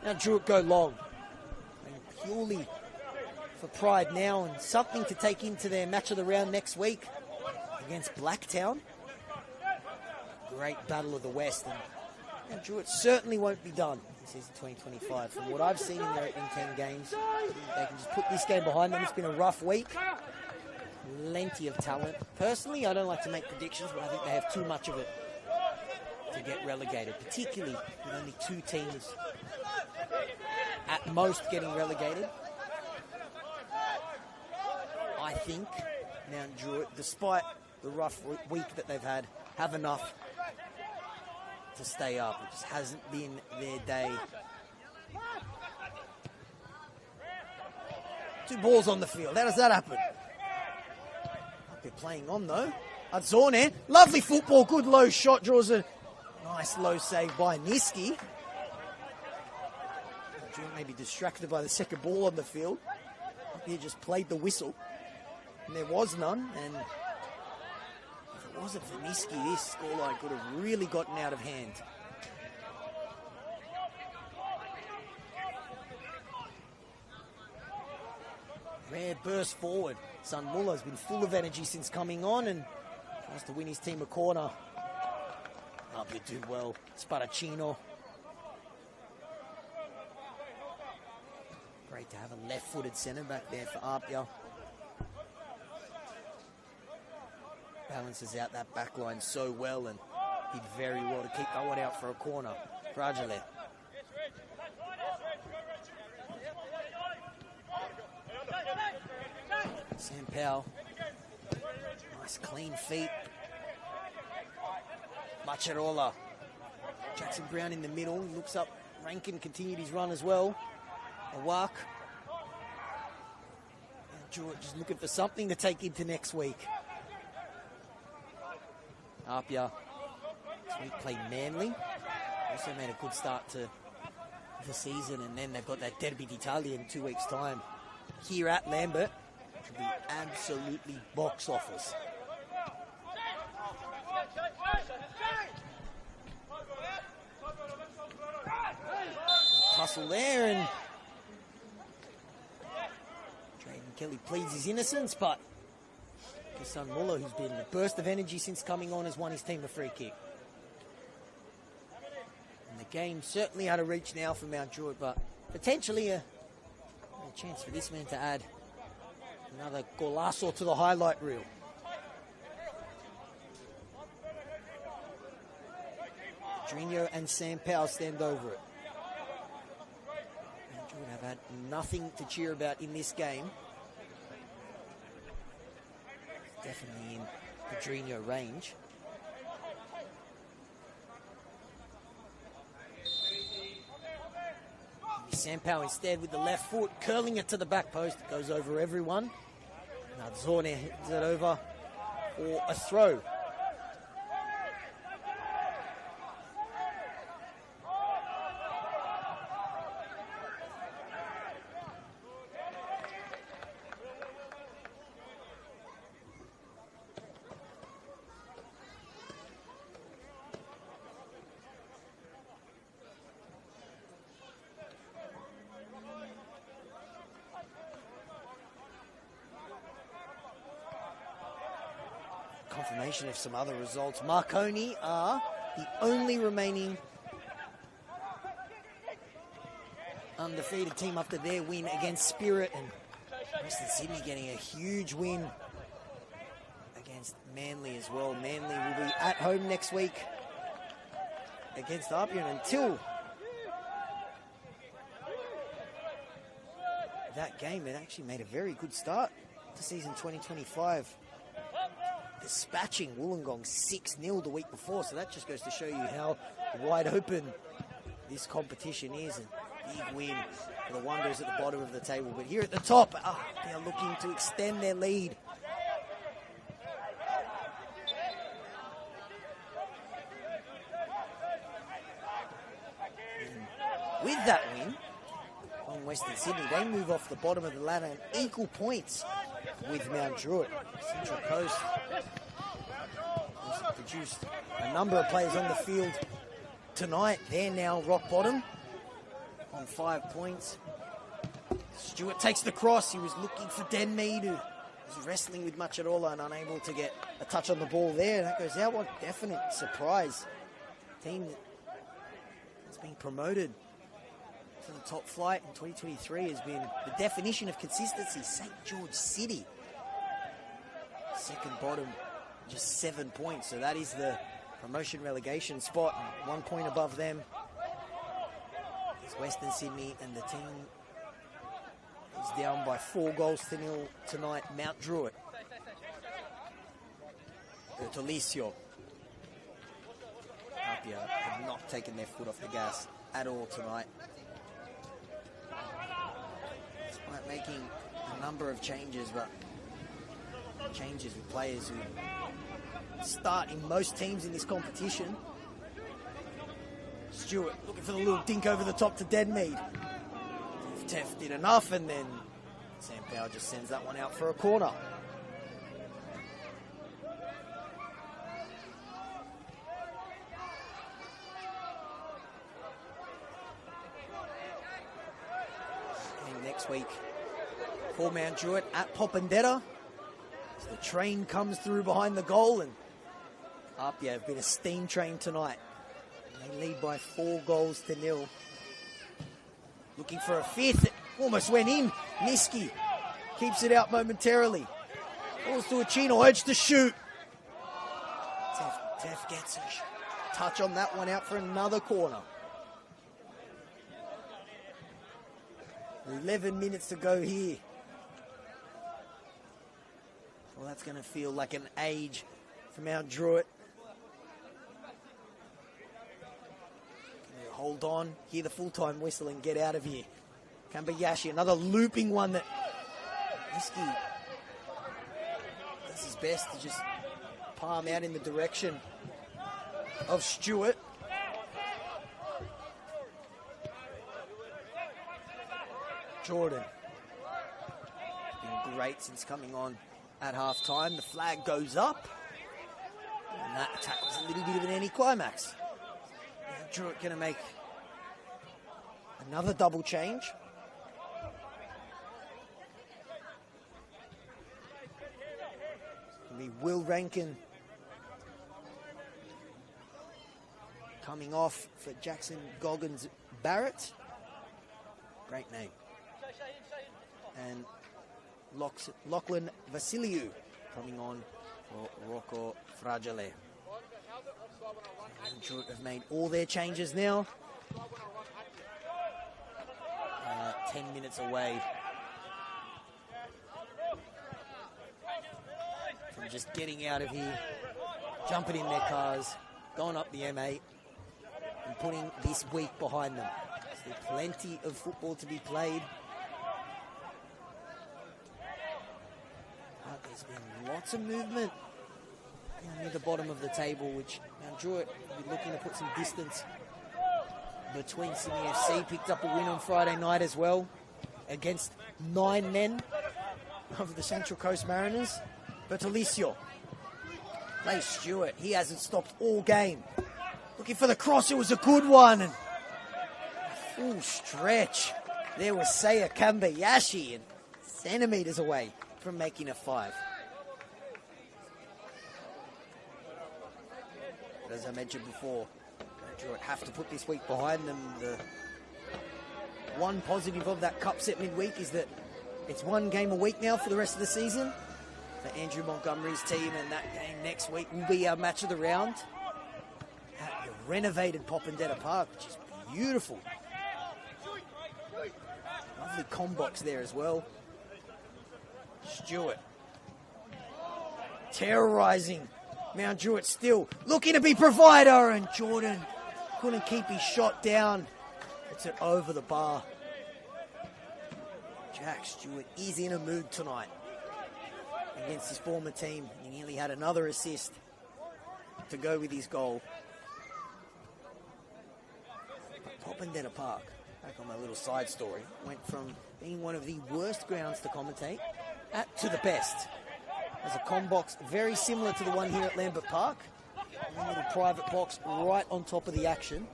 now Druitt go long. I mean, purely for pride now and something to take into their match of the round next week against Blacktown. Great battle of the West, and Druitt certainly won't be done in season 2025. From what I've seen in their opening 10 games, they can just put this game behind them. It's been a rough week. Plenty of talent. Personally, I don't like to make predictions, but I think they have too much of it to get relegated, particularly with only 2 teams at most getting relegated. I think Mount Druitt, despite the rough week that they've had, have enough to stay up. It just hasn't been their day. 2 balls on the field. How does that happen? They're playing on though. Adzorne, lovely football, good low shot, draws a nice low save by Niski. Maybe distracted by the second ball on the field. He just played the whistle, and there was none. And if it wasn't for Niski, this scoreline could have really gotten out of hand. Rare burst forward. Sun Muller's been full of energy since coming on and tries to win his team a corner. APIA do well. Sparacino. Great to have a left-footed centre back there for APIA. Balances out that back line so well and did very well to keep that one out for a corner. Rajale. Powell. Nice clean feet. Macharola. Jackson Brown in the middle. Looks up. Rankin continued his run as well. A walk. And Druitt just looking for something to take into next week. APIA this week played Manly. Also made a good start to the season, and then they've got that Derby d'Italia in 2 weeks' time here at Lambert. Which will be absolutely box office. Tussle there, and Drayden Kelly pleads his innocence, but Kasan Muller, who's been a burst of energy since coming on, has won his team a free kick. And the game certainly out of reach now for Mount Druitt, but potentially a chance for this man to add another golazo to the highlight reel. Drino and Sam Powell stand over it. Mount Druitt have had nothing to cheer about in this game. Definitely in the Drino range. Sam Powell instead with the left foot, curling it to the back post. It goes over everyone. Now Zorne heads it over for a throw. Confirmation of some other results. Marconi are the only remaining undefeated team after their win against Spirit, and Western Sydney getting a huge win against Manly as well. Manly will be at home next week against APIA, and until that game, it actually made a very good start to season 2025. Dispatching Wollongong 6-0 the week before, so that just goes to show you how wide open this competition is, and big win for the Wanderers at the bottom of the table. But here at the top, they're looking to extend their lead. And with that win on Western Sydney, they move off the bottom of the ladder and equal points with Mount Druitt. Central Coast has produced a number of players on the field tonight. They're now rock bottom on 5 points. Stewart takes the cross. He was looking for Denmead, who was wrestling with Macharola and unable to get a touch on the ball there. That goes out. What definite surprise. Team that's been promoted to the top flight in 2023 has been the definition of consistency. St. George City, second bottom, just 7 points. So that is the promotion relegation spot. 1 point above them is Western Sydney, and the team is down by 4-0 tonight. Mount Druitt. Bertolicio. APIA have not taken their foot off the gas at all tonight. Despite making a number of changes, but changes with players who start in most teams in this competition. Stewart looking for the little dink over the top to Denmead. Teff did enough, and then Sam Powell just sends that one out for a corner. And next week for Mount Druitt at Popondetta. As the train comes through behind the goal, and APIA have been a steam train tonight. They lead by 4-0. Looking for a fifth. It almost went in. Niski keeps it out momentarily. Falls to a Chino, urge to shoot. Teff gets a touch on that one, out for another corner. 11 minutes to go here. Well, that's going to feel like an age from our Druitt. Hold on, hear the full-time whistle and get out of here. Kambayashi, another looping one that Iski does his best to just palm out in the direction of Stewart. Jordan. Been great since coming on at half-time. The flag goes up. And that attack was a little bit of an anticlimax. Druitt going to make another double change. It'll be Will Rankin coming off for Jackson Goggins Barrett. Great name. And Lachlan Vasiliou coming on for Rocco Fragile. And Druitt have made all their changes now. 10 minutes away from just getting out of here, jumping in their cars, going up the M8 and putting this week behind them. There's plenty of football to be played. But there's been lots of movement near the bottom of the table, which now Druitt will be looking to put some distance between Sydney FC. Picked up a win on Friday night as well against 9 men of the Central Coast Mariners. Bertolicio plays Stewart. He hasn't stopped all game. Looking for the cross. It was a good one. And a full stretch. There was Saya Kambayashi, and centimetres away from making a 5. But as I mentioned before, Druitt have to put this week behind them. The one positive of that cup set midweek is that it's one game a week now for the rest of the season for Andrew Montgomery's team, and that game next week will be our match of the round at the renovated Popondetta Park, which is beautiful. Lovely combox there as well. Stewart terrorising Mount Druitt, still looking to be provider, and Jordan couldn't keep his shot down. It's it over the bar. Jack Stewart is in a mood tonight against his former team. He nearly had another assist to go with his goal. Popondetta Park, back on my little side story, went from being one of the worst grounds to commentate to the best. There's a combox very similar to the one here at Lambert Park. A little private box right on top of the action.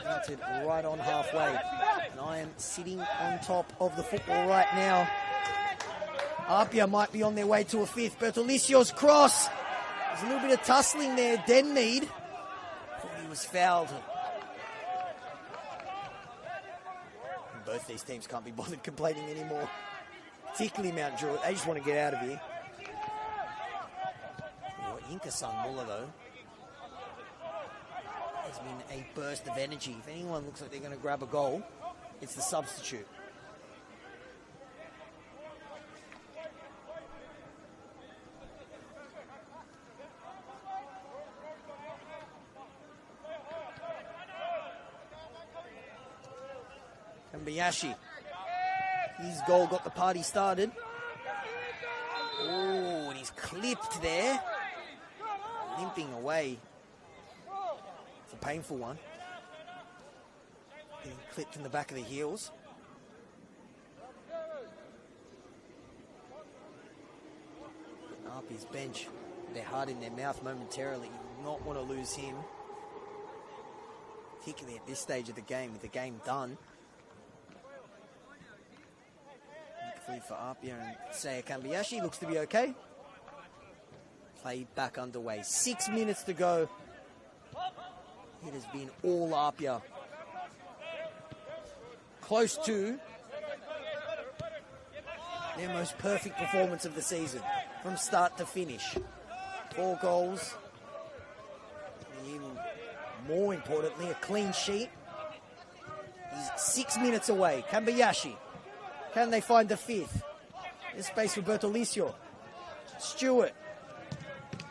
Mounted right on halfway. And I am sitting on top of the football right now. APIA might be on their way to a 5th. Bertolicio's cross. There's a little bit of tussling there. Denmead thought he was fouled. And both these teams can't be bothered complaining anymore. Particularly Mount Druitt. They just want to get out of here. Inka-san Muller, though, has been a burst of energy. If anyone looks like they're going to grab a goal, it's the substitute. Kambayashi. His goal got the party started. Oh, and he's clipped there. Limping away. It's a painful one. Getting clipped in the back of the heels. Up his bench. Their heart in their mouth momentarily. You do not want to lose him. Particularly at this stage of the game, with the game done. Thankfully for APIA and Saya Kambayashi, looks to be okay. Play back underway. 6 minutes to go. It has been all APIA. Close to their most perfect performance of the season, from start to finish. 4 goals. And even more importantly, a clean sheet. He's 6 minutes away. Kambayashi. Can they find the 5th? There's space for Bertolicio. Stewart.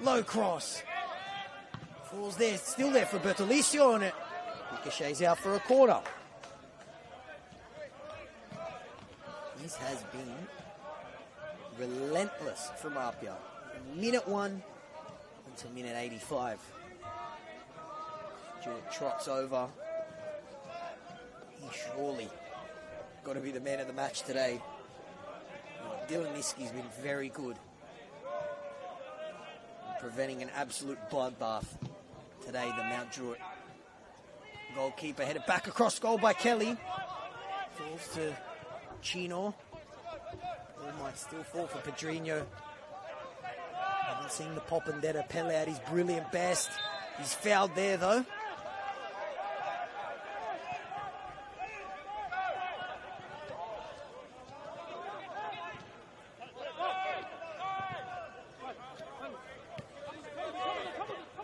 Low cross. Falls there, still there for Bertolicio on it. Ricochets out for a corner. This has been relentless from APIA. Minute 1 until minute 85. Druitt trots over. He surely got to be the man of the match today. Dylan Niski's been very good in preventing an absolute bloodbath today, the Mount Druitt goalkeeper. Headed back across goal by Kelly. Falls to Chino. Ball might still fall for Pedrinho. Haven't seen the Popendetta Pele at his brilliant best. He's fouled there though.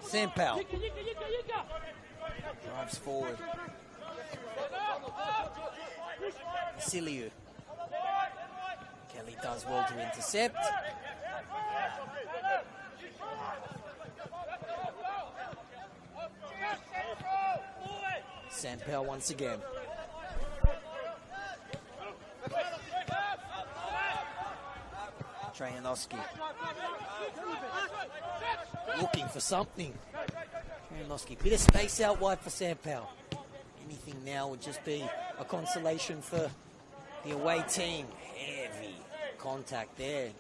Sampao drives forward. Vasiliou. Kelly does well to intercept. Sampao once again. Trajanowski. Looking for something. Trajanowski. Bit of space out wide for Sampao. Anything now would just be a consolation for the away team. Heavy contact there.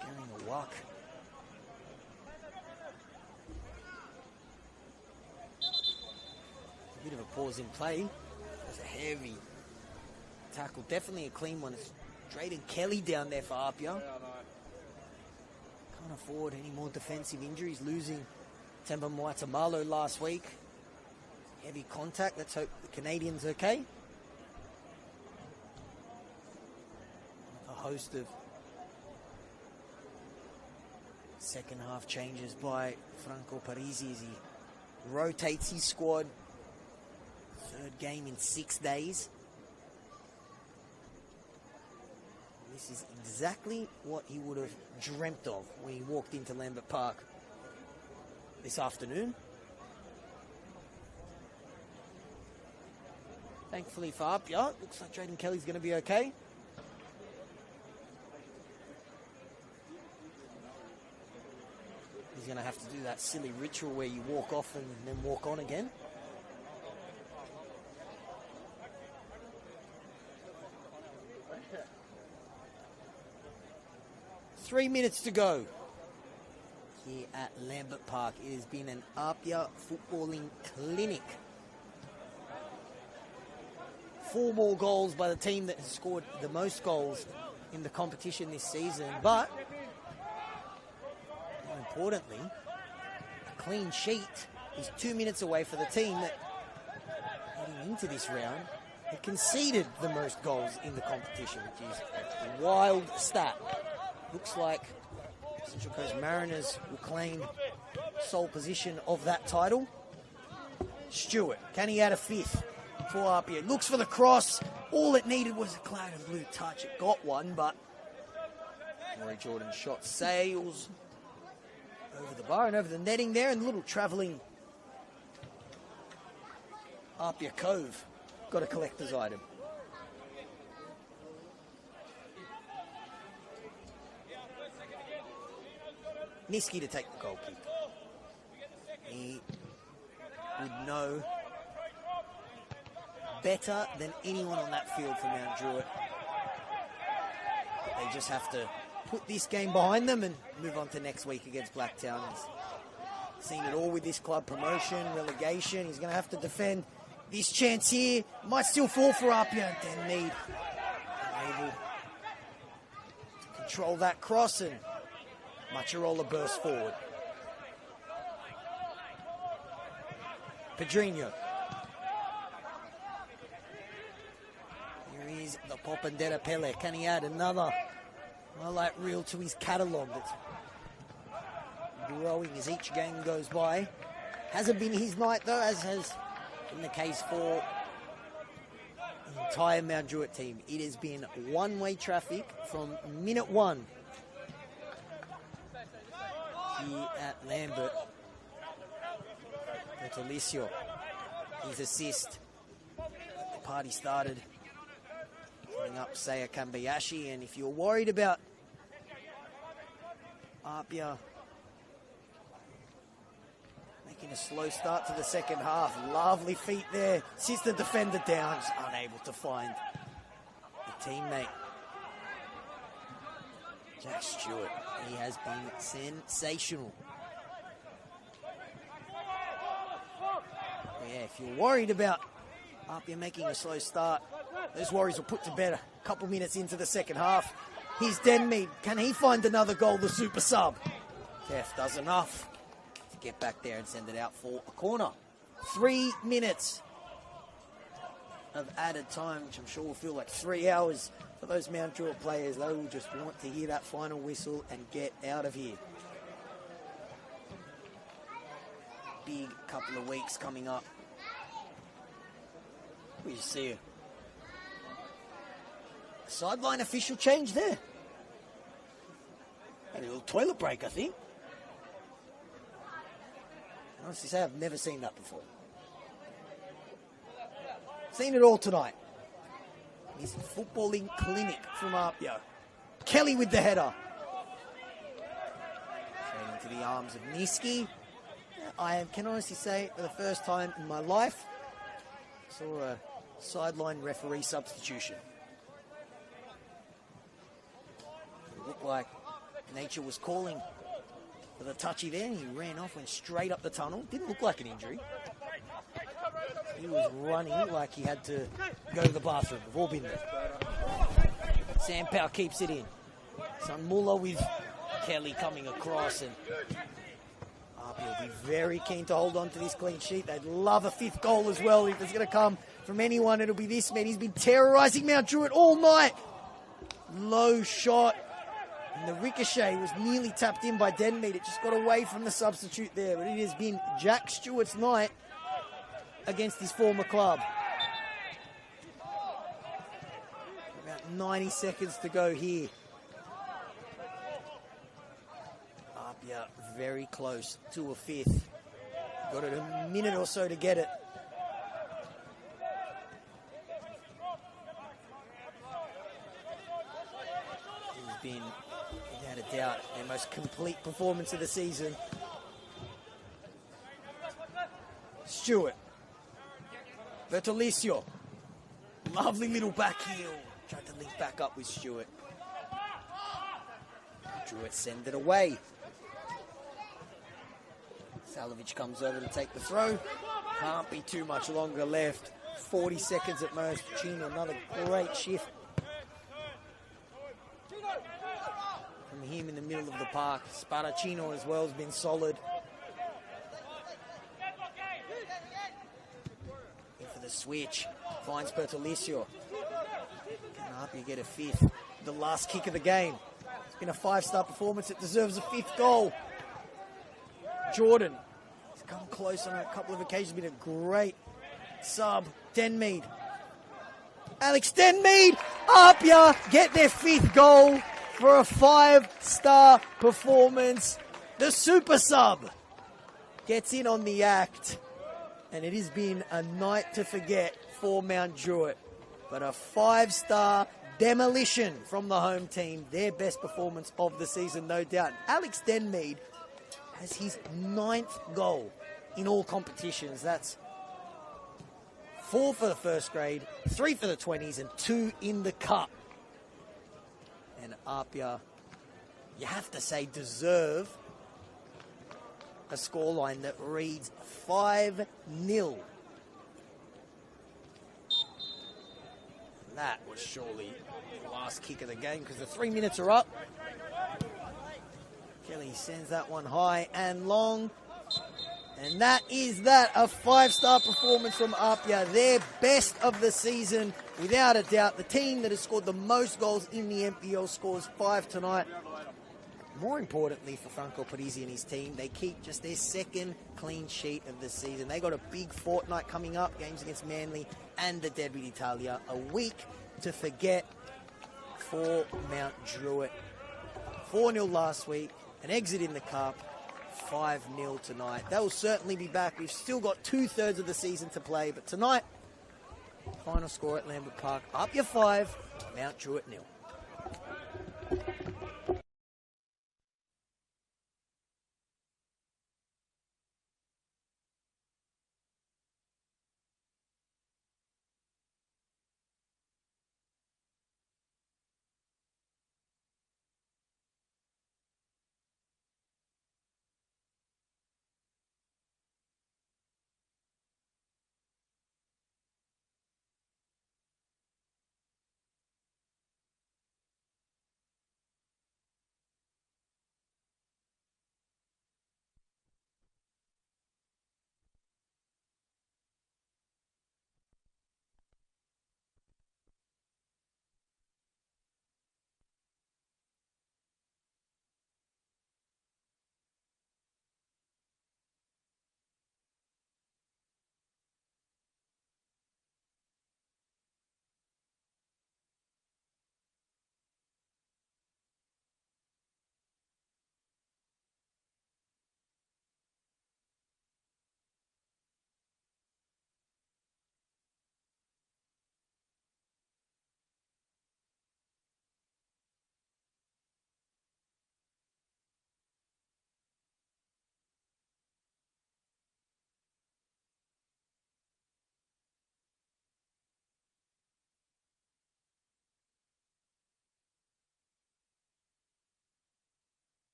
Getting a walk. A bit of a pause in play. There's a heavy tackle. Definitely a clean one. It's Drayden Kelly down there for APIA. Can't afford any more defensive injuries. Losing Temba Moatamalo last week. Heavy contact. Let's hope the Canadians okay. A host of second half changes by Franco Parisi as he rotates his squad. Third game in 6 days. This is exactly what he would have dreamt of when he walked into Lambert Park this afternoon. Thankfully for APIA, looks like Drayden Kelly's going to be okay. He's going to have to do that silly ritual where you walk off and then walk on again. Three minutes to go here at Lambert Park. It has been an APIA footballing clinic. 4 more goals by the team that has scored the most goals in the competition this season. But, more importantly, a clean sheet is 2 minutes away for the team that, heading into this round, had conceded the most goals in the competition, which is a wild stat. Looks like Central Coast Mariners will claim sole position of that title. Stewart, can he add a 5th for APIA? Looks for the cross. All it needed was a cloud and blue touch. It got one, but Rory Jordan's shot sails over the bar and over the netting there, and a little travelling APIA Cove. Got a collector's item. Niski to take the goal kick. He would know better than anyone on that field for Mount Druitt. They just have to put this game behind them and move on to next week against Blacktown. He's seen it all with this club, promotion, relegation. He's going to have to defend this chance here. Might still fall for APIA. Den Mead able to control that cross, and Macharola bursts forward. Pedrinho. Here is the Popendetta Pele. Can he add another highlight reel to his catalogue that's growing as each game goes by? Hasn't been his night though, as has been the case for entire Mount Druitt team. It has been one-way traffic from minute one here at Lambert. Bertolicio, his assist. The party started. Coming up, Saya Kambayashi, and if you're worried about APIA making a slow start to the second half, lovely feet there. Assistant defender down, just unable to find the teammate. Jack Stewart, he has been sensational. Yeah, if you're worried about APIA making a slow start, those worries will put to bed a couple minutes into the second half. Here's Denmead. Can he find another goal, the super sub? Kev does enough to get back there and send it out for a corner. 3 minutes of added time, which I'm sure will feel like 3 hours for those Mount Druitt players. They will just want to hear that final whistle and get out of here. Big couple of weeks coming up. We see a sideline official change there. A little toilet break, I think. Honestly say, I've never seen that before. Seen it all tonight. It's a footballing clinic from APIA. Kelly with the header. Straight into the arms of Niski. I can honestly say, for the first time in my life, saw a sideline referee substitution. It looked like nature was calling for the touchy there. He ran off, went straight up the tunnel. Didn't look like an injury. He was running like he had to go to the bathroom. We've all been there. Sam Powell keeps it in. Son Muller with Kelly coming across, and APIA will be very keen to hold on to this clean sheet. They'd love a 5th goal as well. If it's going to come from anyone, it'll be this man. He's been terrorising Mount Druitt all night. Low shot. And the ricochet was nearly tapped in by Denmead. It just got away from the substitute there. But it has been Jack Stewart's night against his former club. About 90 seconds to go here. APIA very close to a 5th. Got it a minute or so to get it. It's been, without a doubt, their most complete performance of the season. Stewart. Bertolicio. Lovely little back heel. Tried to link back up with Stewart. Druitt send it away. Salovic comes over to take the throw. Can't be too much longer left. 40 seconds at most. Chino, another great shift from him in the middle of the park. Sparacino as well has been solid. In for the switch. Finds Bertolicio. Can APIA get a 5th? The last kick of the game. It's been a 5-star performance. It deserves a 5th goal. Jordan has come close on a couple of occasions. Been a great sub. Denmead. Alex Denmead. APIA get their 5th goal for a 5-star performance. The super sub gets in on the act. And it has been a night to forget for Mount Druitt. But a 5-star demolition from the home team. Their best performance of the season, no doubt. Alex Denmead has his 9th goal in all competitions. That's 4 for the first grade, 3 for the 20s, and 2 in the cup. And APIA, you have to say, deserve a scoreline that reads 5-0. That was surely the last kick of the game because the 3 minutes are up. Kelly sends that one high and long. And that is that, a 5-star performance from APIA. Their best of the season, without a doubt. The team that has scored the most goals in the NPL scores 5 tonight. more importantly for Franco Parisi and his team, they keep just their second clean sheet of the season. They got a big fortnight coming up, games against Manly and the Derby d'Italia. A week to forget for Mount Druitt. 4-0 last week, an exit in the cup, 5-0 tonight. They will certainly be back. We've still got 2/3 of the season to play, but tonight, final score at Lambert Park, APIA 5, Mount Druitt 0.